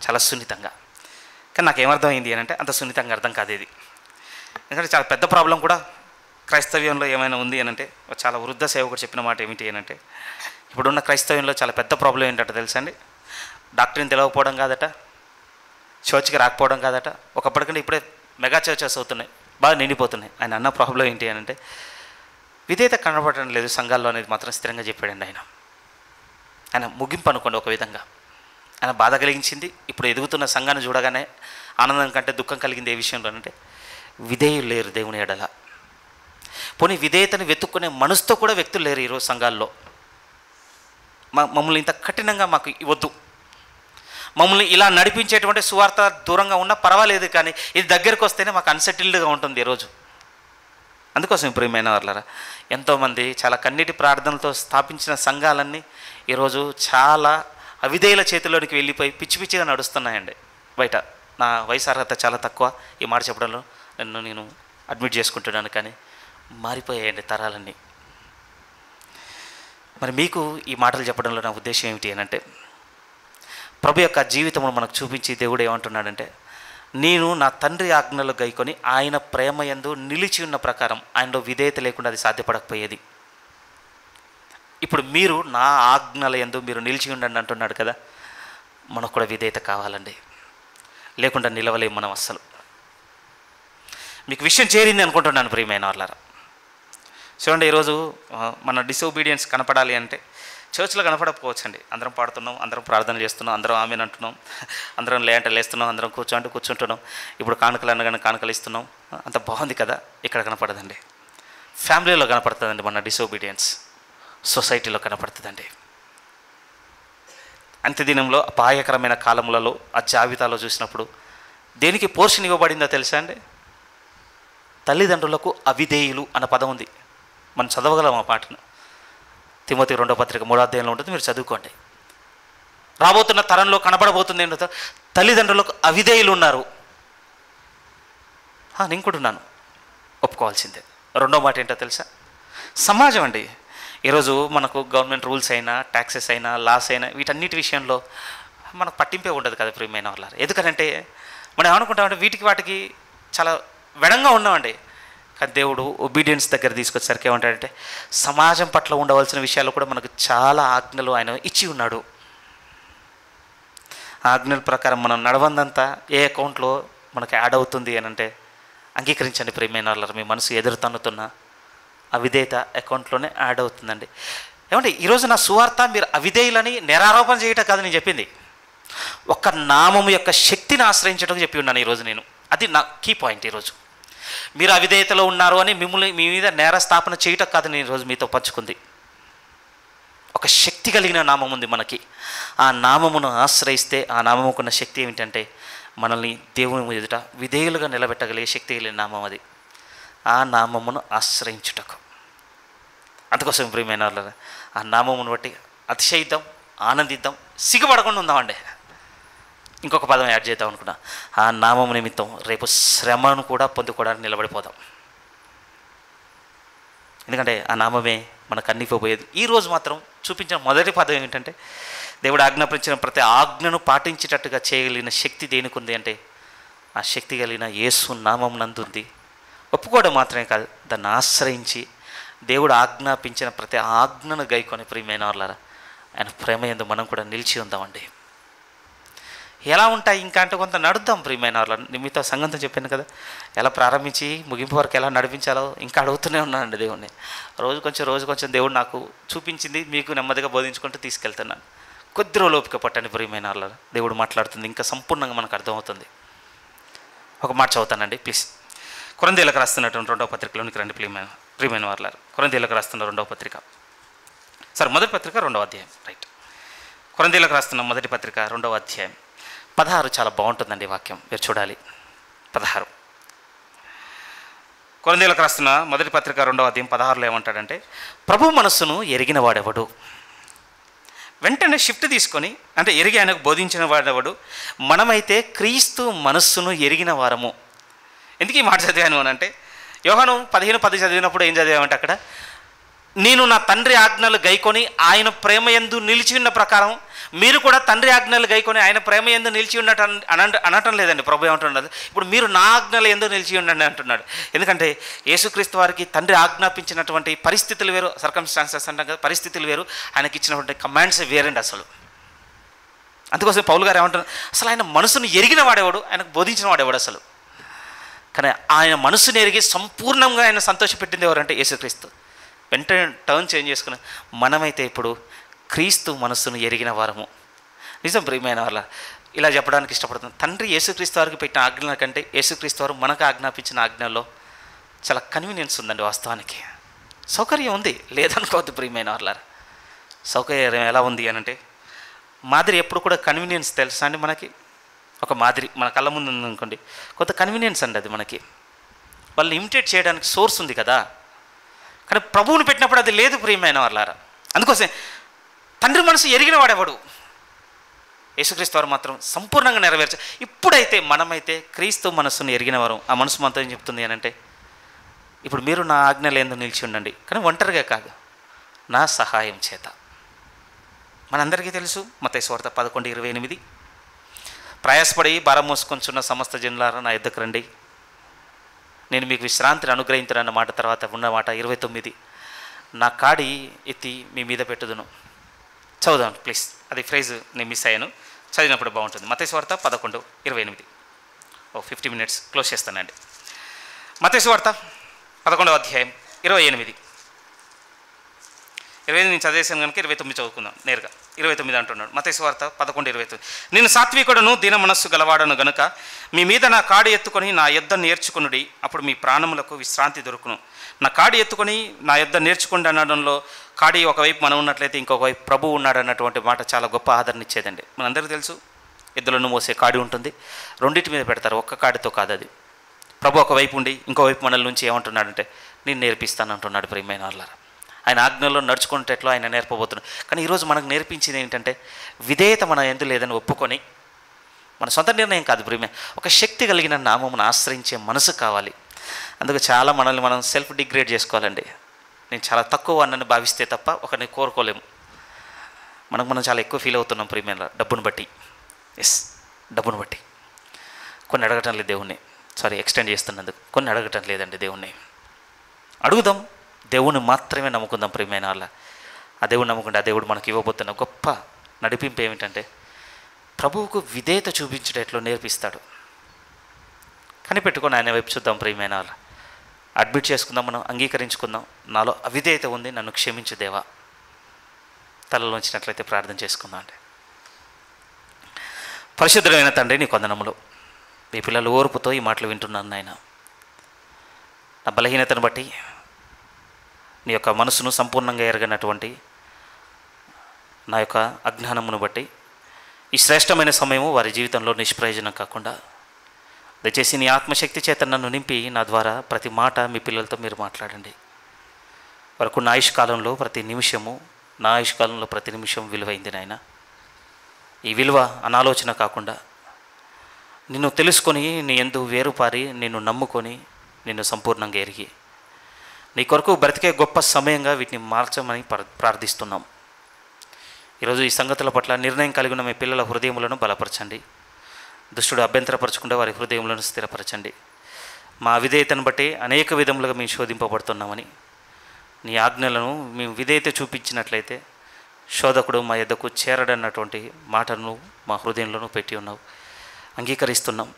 చాలా సున్నితంగా. కానీ నాకేమర్థమైంది అని అంటే అంత సున్నితంగా అర్థం కాదు ఇది. ఎందుకంటే చాలా పెద్ద ప్రాబ్లం కూడా క్రైస్తవ్యంలో ఏమైనా ఉంది అని అంటే, చాలా వృద్ధ సేవకుడు చెప్పిన మాట ఏమిటి అని అంటే, ఇప్పుడున్న క్రైస్తవ్యంలో చాలా పెద్ద ప్రాబ్లం ఏంటంటే తెలుసా అండి, డాక్టర్ని తెలియకపోవడం కాదట, చర్చ్కి రాకపోవడం కాదట. ఒకప్పటికంటే ఇప్పుడే మెగా చర్చెస్ అవుతున్నాయి, బాగా నిండిపోతున్నాయి. ఆయన అన్న ప్రాబ్లం ఏంటి అని అంటే విధేయత కనబడటం లేదు సంఘాల్లో అనేది మాత్రం స్థిరంగా చెప్పాడండి ఆయన ముగింపు అనుకోండి. ఒక విధంగా ఆయన బాధ కలిగించింది. ఇప్పుడు ఎదుగుతున్న సంఘాన్ని చూడగానే ఆనందం కంటే దుఃఖం కలిగింది ఏ విషయంలో అంటే విధేయులు లేరు దేవుని ఎడల. పోనీ విధేయతని వెతుక్కునే మనసుతో కూడా వ్యక్తులు లేరు ఈరోజు సంఘాల్లో. మమ్మల్ని ఇంత కఠినంగా మాకు ఇవ్వద్దు, మమ్మల్ని ఇలా నడిపించేటువంటి సువార్త దూరంగా ఉన్నా పర్వాలేదు, కానీ ఇది దగ్గరకు వస్తేనే మాకు అన్సెటిల్డ్గా ఉంటుంది ఈరోజు. అందుకోసం ప్రియమైన వాళ్ళారా, ఎంతోమంది చాలా కన్నీటి ప్రార్థనలతో స్థాపించిన సంఘాలన్నీ ఈరోజు చాలా అవిధేయుల చేతిలోనికి వెళ్ళిపోయి పిచ్చి పిచ్చిగా నడుస్తున్నాయండి బయట. నా వయసు అర్హత చాలా తక్కువ ఈ మాట చెప్పడంలో నేను అడ్మిట్ చేసుకుంటున్నాను, కానీ మారిపోయాయండి తరాలన్నీ. మరి మీకు ఈ మాటలు చెప్పడంలో నా ఉద్దేశం ఏమిటి అని అంటే, ప్రభు యొక్క జీవితమును మనకు చూపించి దేవుడు ఏమంటున్నాడంటే, నేను నా తండ్రి ఆజ్ఞలు గైకొని ఆయన ప్రేమ యందు నిలిచి ఉన్న ప్రకారం ఆయనలో విధేయత లేకుండా అది సాధ్యపడకపోయేది. ఇప్పుడు మీరు నా ఆజ్ఞల యందు మీరు నిలిచి ఉండండి అంటున్నాడు కదా, మనకు కూడా విధేయత కావాలండి, లేకుండా నిలవలేము మనం అస్సలు. మీకు విషయం చేరింది అనుకుంటున్నాను ప్రియమైన వాళ్ళారా. చూడండి, ఈరోజు మన డిసొబీడియన్స్ కనపడాలి అంటే చర్చ్లో కనపడకపోవచ్చండి. అందరం పాడుతున్నాం, అందరం ప్రార్థన చేస్తున్నాం, అందరం ఆమెను అంటున్నాం, అందరం లేంటే లేస్తున్నాం, అందరం కూర్చుంటున్నాం. ఇప్పుడు కానుకలు అనగానే కానుకలు ఇస్తున్నాం, అంత బాగుంది కదా. ఇక్కడ కనపడదండి. ఫ్యామిలీలో కనపడుతుందండి మన డిసోబీడియన్స్, సొసైటీలో కనపడుతుందండి. అంత్యదినంలో అపాయకరమైన కాలములలో ఆ జాబితాలో చూసినప్పుడు దేనికి పోర్షన్ ఇవ్వబడిందో తెలుసా అండి? తల్లిదండ్రులకు అవిధేయులు అన్న పదం ఉంది. మనం చదవగలం ఆ పాటను. తిమోతి 2వ పత్రిక 3వ అధ్యాయంలో ఉంటుంది, మీరు చదువుకోండి. రాబోతున్న తరంలో కనబడబోతుంది ఏంటో, తల్లిదండ్రులకు అవిధేయులు ఉన్నారు. నేను కూడా ఉన్నాను, ఒప్పుకోవాల్సిందే. రెండో మాట ఏంటో తెలుసా? సమాజం అండి. ఈరోజు మనకు గవర్నమెంట్ రూల్స్ అయినా, ట్యాక్సెస్ అయినా, లాస్ అయినా, వీటన్నిటి విషయంలో మనకు పట్టింపే ఉండదు కదా ప్రియమైన వాళ్ళ. ఎందుకంటే మనం ఏమనుకుంటామంటే వీటికి వాటికి చాలా వెడంగా ఉన్నామండి. కానీ దేవుడు ఒబీడియన్స్ దగ్గర తీసుకొచ్చేసరికి ఏమంటాడంటే సమాజం పట్ల ఉండవలసిన విషయాలు కూడా మనకు చాలా ఆజ్ఞలు ఆయన ఇచ్చి ఉన్నాడు. ఆ ఆజ్ఞల ప్రకారం మనం నడవందంతా ఏ అకౌంట్లో మనకు యాడ్ అవుతుంది అని అంటే అంగీకరించండి ప్రియమైన వాళ్ళ. మీ మనసు ఎదురు తన్నుతున్న అవిధేయత అకౌంట్లోనే యాడ్ అవుతుందండి. ఏమంటే ఈరోజు నా సువార్త మీరు అవిధేయులని నిరారోపణ చేయటం కాదు నేను చెప్పింది, ఒక్క నామము యొక్క శక్తిని ఆశ్రయించడం చెప్పి ఉన్నాను ఈరోజు నేను. అది నా కీ పాయింట్. ఈరోజు మీరు అవిధేయతలో ఉన్నారు అని మిమ్మల్ని మీ మీద నేర స్థాపన చేయటం కాదు నేను ఈరోజు మీతో పంచుకుంది. ఒక శక్తి కలిగిన నామం ఉంది మనకి. ఆ నామమును ఆశ్రయిస్తే ఆ నామముకున్న శక్తి ఏమిటంటే మనల్ని దేవుని ఎదుట విధేయులుగా నిలబెట్టగలిగే శక్తి కలిగిన నామం అది. ఆ నామమును ఆశ్రయించుటకు. అందుకోసం ప్రియమైన వాళ్ళ ఆ నామమును బట్టి అతిశయిద్దాం, ఆనందిద్దాం, సిగ్గుపడకుండా ఉందామండి. ఇంకొక పదం యాడ్ చేద్దాం అనుకున్నా. ఆ నామము నిమిత్తం రేపు శ్రమను కూడా పొందుకోవడానికి నిలబడిపోదాం. ఎందుకంటే ఆ నామమే మనకు అన్నిపోయేది. ఈరోజు మాత్రం చూపించిన మొదటి పదం ఏంటంటే దేవుడు ఆజ్ఞాపించిన ప్రతి ఆజ్ఞను పాటించేటట్టుగా చేయగలిగిన శక్తి దేనికి ఉంది అంటే ఆ శక్తి కలిగిన యేసు నామం నందుంది. ఒప్పుకోవడం మాత్రమే కాదు, దాన్ని ఆశ్రయించి దేవుడు ఆజ్ఞాపించిన ప్రతి ఆజ్ఞను గైకొని ప్రియమైన వాళ్ళారా ఆయన ప్రేమ యందు మనం కూడా నిలిచి ఉందామండి. ఎలా ఉంటాయి ఇంకా అంటే కొంత నడుద్దాం ప్రియమైన వాళ్ళ. మీతో సంగతి చెప్పాను కదా, ఎలా ప్రారంభించి ముగింపు వరకు ఎలా నడిపించాలో ఇంకా అడుగుతూనే ఉన్నానండి దేవుణ్ణి. రోజు కొంచెం దేవుడు నాకు చూపించింది మీకు నెమ్మదిగా బోధించుకుంటూ తీసుకెళ్తున్నాను. కొద్ది రోజులు ఓపిక పట్టండి ప్రియమైన వాళ్ళ. దేవుడు మాట్లాడుతుంది ఇంకా సంపూర్ణంగా మనకు అర్థమవుతుంది. ఒక మాట చదువుతానండి ప్లీజ్. కొరింథీయులకు రాస్తున్నటువంటి 2వ పత్రికలోనికి రండి ప్రియమైన వాళ్ళ. కొరింథీయులకు రాస్తున్న 2వ పత్రిక, మొదటి పత్రిక 2వ అధ్యాయం, రైట్. కొరింథీయులకు రాస్తున్న మొదటి పత్రిక 2వ అధ్యాయం 16 చాలా బాగుంటుందండి వాక్యం, మీరు చూడాలి. 16 కొరింథీయులకు రాస్తున్న మొదటి పత్రిక 2వ అధ్యాయం 16లో ఏమంటాడంటే ప్రభు మనస్సును ఎరిగిన వాడెవడు. వెంటనే షిఫ్ట్ తీసుకొని అంటే ఎరిగి ఆయనకు బోధించిన వాడెవడు. మనమైతే క్రీస్తు మనస్సును ఎరిగిన వారము. ఎందుకు ఈ మాట చదివాను అని అంటే యోహాను 15:10 చదివినప్పుడు ఏం చదివామంటే అక్కడ నేను నా తండ్రి ఆజ్ఞలు గైకొని ఆయన ప్రేమ యందు నిలిచి ఉన్న ప్రకారం మీరు కూడా తండ్రి ఆజ్ఞలు గైకొని ఆయన ప్రేమ యందు నిలిచి ఉన్నట్టు అనటం లేదండి. ప్రభు ఏమంటున్నది ఇప్పుడు మీరు నా ఆజ్ఞలు ఎందు నిలిచి ఉండండి అంటున్నాడు. ఎందుకంటే యేసుక్రీస్తు వారికి తండ్రి ఆజ్ఞాపించినటువంటి పరిస్థితులు వేరు, సర్కమ్స్టాన్సెస్ అంటాం కదా, పరిస్థితులు వేరు, ఆయనకి ఇచ్చినటువంటి కమాండ్స్ వేరండి అసలు. అందుకోసం పౌలు గారు ఏమంటున్నారు, అసలు ఆయన మనసును ఎరిగిన వాడేవాడు, ఆయనకు బోధించిన వాడేవాడు అసలు. కానీ ఆయన మనసుని ఎరిగి సంపూర్ణంగా ఆయన సంతోషపెట్టింది ఎవరంటే యేసుక్రీస్తు. వెంటనే టర్న్ చేంజ్ చేసుకుని మనమైతే ఇప్పుడు క్రీస్తు మనస్సును ఎరిగిన వారము. నిజం ప్రియమైన వాళ్ళ, ఇలా చెప్పడానికి ఇష్టపడుతుంది. తండ్రి యేసుక్రీస్తు వారికి పెట్టిన ఆజ్ఞల కంటే యేసుక్రీస్తు వారు మనకు ఆజ్ఞాపించిన ఆజ్ఞల్లో చాలా కన్వీనియన్స్ ఉందండి. వాస్తవానికి సౌకర్యం ఉంది, లేదనుకోవద్దు ప్రియమైన వాళ్ళ. సౌకర్యం ఎలా ఉంది అని అంటే మాదిరి ఎప్పుడు కూడా కన్వీనియన్స్ తెలుసా అండి. మనకి ఒక మాదిరి మన కళ్ళ ముందు ఉందనుకోండి, కొంత కన్వీనియన్స్ అండి అది మనకి. వాళ్ళు ఇమిటేట్ చేయడానికి సోర్స్ ఉంది కదా, కానీ ప్రభువుని పెట్టినప్పుడు అది లేదు ప్రియమైన వాళ్ళారా. అందుకోసం తండ్రి మనసు ఎరిగిన వాడెవడు, యేసుక్రీస్తు వారు మాత్రం సంపూర్ణంగా నెరవేర్చారు. ఇప్పుడైతే మనమైతే క్రీస్తు మనస్సును ఎరిగిన వారు. ఆ మనసు మనతో ఏం చెప్తుంది అని అంటే ఇప్పుడు మీరు నా ఆజ్ఞలు ఎందుకు నిలిచి ఉండండి, కానీ ఒంటరిగా కాదు, నా సహాయం చేత. మనందరికీ తెలుసు మత్తయి సువార్త 11:28 ప్రయాసపడి భారం మోసుకొంచున్న సమస్త జనులారా నా యుద్ధకు రండి, నేను మీకు విశ్రాంతిని అనుగ్రహించనన్న మాట తర్వాత ఉన్న మాట 29 నా కాడి ఎత్తి మీ మీద పెట్టుదును. చదువుదాం ప్లీజ్, అది ఫ్రేజ్ నేను మిస్ అయ్యాను, చదివినప్పుడు బాగుంటుంది. మత్తయి సువార్త 11:28. 50 minutes క్లోజ్ చేస్తానండి. మత్తయి సువార్త 11వ అధ్యాయం 28. 28 నేను చదివేసాను కనుక 29 చదువుకుందాం నేరుగా. 29 అంటున్నాడు మత్తయి సువార్త 11:29. నేను సాత్వికుడను దీన మనస్సు గలవాడను గనుక మీ మీద నా కాడి ఎత్తుకొని నా యొద్ద నేర్చుకునుడి, అప్పుడు మీ ప్రాణములకు విశ్రాంతి దొరుకును. నా కాడి ఎత్తుకొని నా యొద్ద నేర్చుకోండి అనడంలో కాడి ఒకవైపు మనం ఉన్నట్లయితే ఇంకొక వైపు ప్రభువు ఉన్నాడు అన్నటువంటి మాట చాలా గొప్ప ఆదరణ ఇచ్చేదండి. మనందరికీ తెలుసు, ఎద్దులను మోసే కాడి ఉంటుంది, రెండింటి మీద పెడతారు, ఒక్క కాడితో కాదు అది. ప్రభు ఒకవైపు ఉండి ఇంకోవైపు మనల నుంచి ఏమంటున్నాడంటే నేను నేర్పిస్తాను అంటున్నాడు. ప్రియమైన వాళ్ళారా, ఆయన ఆజ్ఞలో నడుచుకునేటట్లు ఆయన నేర్పబోతున్నాడు. కానీ ఈరోజు మనకు నేర్పించింది ఏంటంటే విధేయత మన ఎందు లేదని ఒప్పుకొని, మన సొంత నిర్ణయం కాదు ప్రియమే, ఒక శక్తి కలిగిన నామమును ఆశ్రయించే మనసు కావాలి. అందుకు చాలా మనల్ని మనం సెల్ఫ్ డిగ్రేడ్ చేసుకోవాలండి. నేను చాలా తక్కువ అన్నని భావిస్తే తప్ప ఒకరిని కోరుకోలేము. మనం చాలా ఎక్కువ ఫీల్ అవుతున్నాం ప్రియమైన డబ్బును బట్టి. డబ్బును బట్టి కొన్ని అడగటం లేదు దేవుణ్ణి, ఎక్స్టెండ్ చేస్తున్నందుకు కొన్ని అడగటం లేదండి దేవుణ్ణి. అడుగుదాం, దేవుణ్ణి మాత్రమే నమ్ముకుందాం ప్రియమైన వాళ్ళ. ఆ దేవుడు నమ్ముకుంటే ఆ దేవుడు మనకి ఇవ్వబోతున్న గొప్ప నడిపింపు ఏమిటంటే ప్రభువుకు విధేయత చూపించేటట్లు నేర్పిస్తాడు. కనిపెట్టుకొని ఆయన వైపు చూద్దాం ప్రియమైన వాళ్ళ. అడ్మిట్ చేసుకుందాం, మనం అంగీకరించుకుందాం, నాలో అవిధేయత ఉంది, నన్ను క్షమించు దేవా. తలలోంచినట్లయితే ప్రార్థన చేసుకుందాం అండి. పరిశుద్ధమైన తండ్రి, నీ కొందనములు మీ పిల్లలు ఓర్పుతో ఈ మాటలు వింటున్నాను నాయన. నా బలహీనతను బట్టి, నీ యొక్క మనసును సంపూర్ణంగా ఎరగనటువంటి నా యొక్క అజ్ఞానమును బట్టి ఈ శ్రేష్టమైన సమయము వారి జీవితంలో నిష్ప్రయోజనం కాకుండా దయచేసి నీ ఆత్మశక్తి చేత నన్ను నింపి నా ద్వారా ప్రతి మాట మీ పిల్లలతో మీరు మాట్లాడండి. వరకు నా ఆయుష్కాలంలో ప్రతి నిమిషము, నా ఆయుష్కాలంలో ప్రతి నిమిషం విలువైంది నాయన. ఈ విలువ అనాలోచన కాకుండా నిన్ను తెలుసుకొని, నీ యందు వేరుపారి, నిన్ను నమ్ముకొని, నిన్ను సంపూర్ణంగా ఎరిగి నీ కొరకు బ్రతికే గొప్ప సమయంగా వీటిని మార్చమని ప్రార్థిస్తున్నాం. ఈరోజు ఈ సంగతుల పట్ల నిర్ణయం కలిగి ఉన్న మీ పిల్లల హృదయములను బలపరచండి. దుష్టుడు అభ్యంతరపరచకుండా వారి హృదయములను స్థిరపరచండి. మా విధేయతను బట్టి అనేక విధములుగా మేము శోధింపబడుతున్నామని, నీ ఆజ్ఞలను మేము విధేయత చూపించినట్లయితే శోధకుడు మా యొద్దకు చేరడన్నటువంటి మాటను మా హృదయంలోనూ పెట్టి ఉన్నావు. అంగీకరిస్తున్నాం.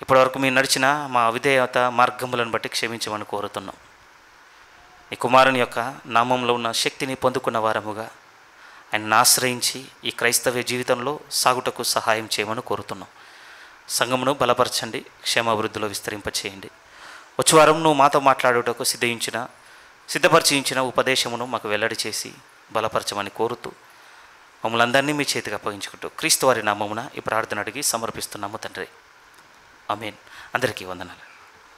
ఇప్పటివరకు మేము నడిచిన మా అవిధేయత మార్గములను బట్టి క్షమించమని కోరుతున్నాం. నీ కుమారుని యొక్క నామంలో ఉన్న శక్తిని పొందుకున్న వారముగా ఆయన్ని ఆశ్రయించి ఈ క్రైస్తవ జీవితంలో సాగుటకు సహాయం చేయమని కోరుతున్నాం. సంఘమును బలపరచండి, క్షేమాభివృద్ధిలో విస్తరింపచేయండి. వచ్చే వారం నువ్వు మాతో మాట్లాడుటకు సిద్ధపరిచించిన ఉపదేశమును మాకు వెల్లడి చేసి బలపరచమని కోరుతూ మమ్మల్ని అందరినీ మీ చేతికి అప్పగించుకుంటూ క్రీస్తు వారి నామమున ఈ ప్రార్థన అడిగి సమర్పిస్తున్నాము తండ్రి. ఆమేన్. అందరికీ వందనాలు.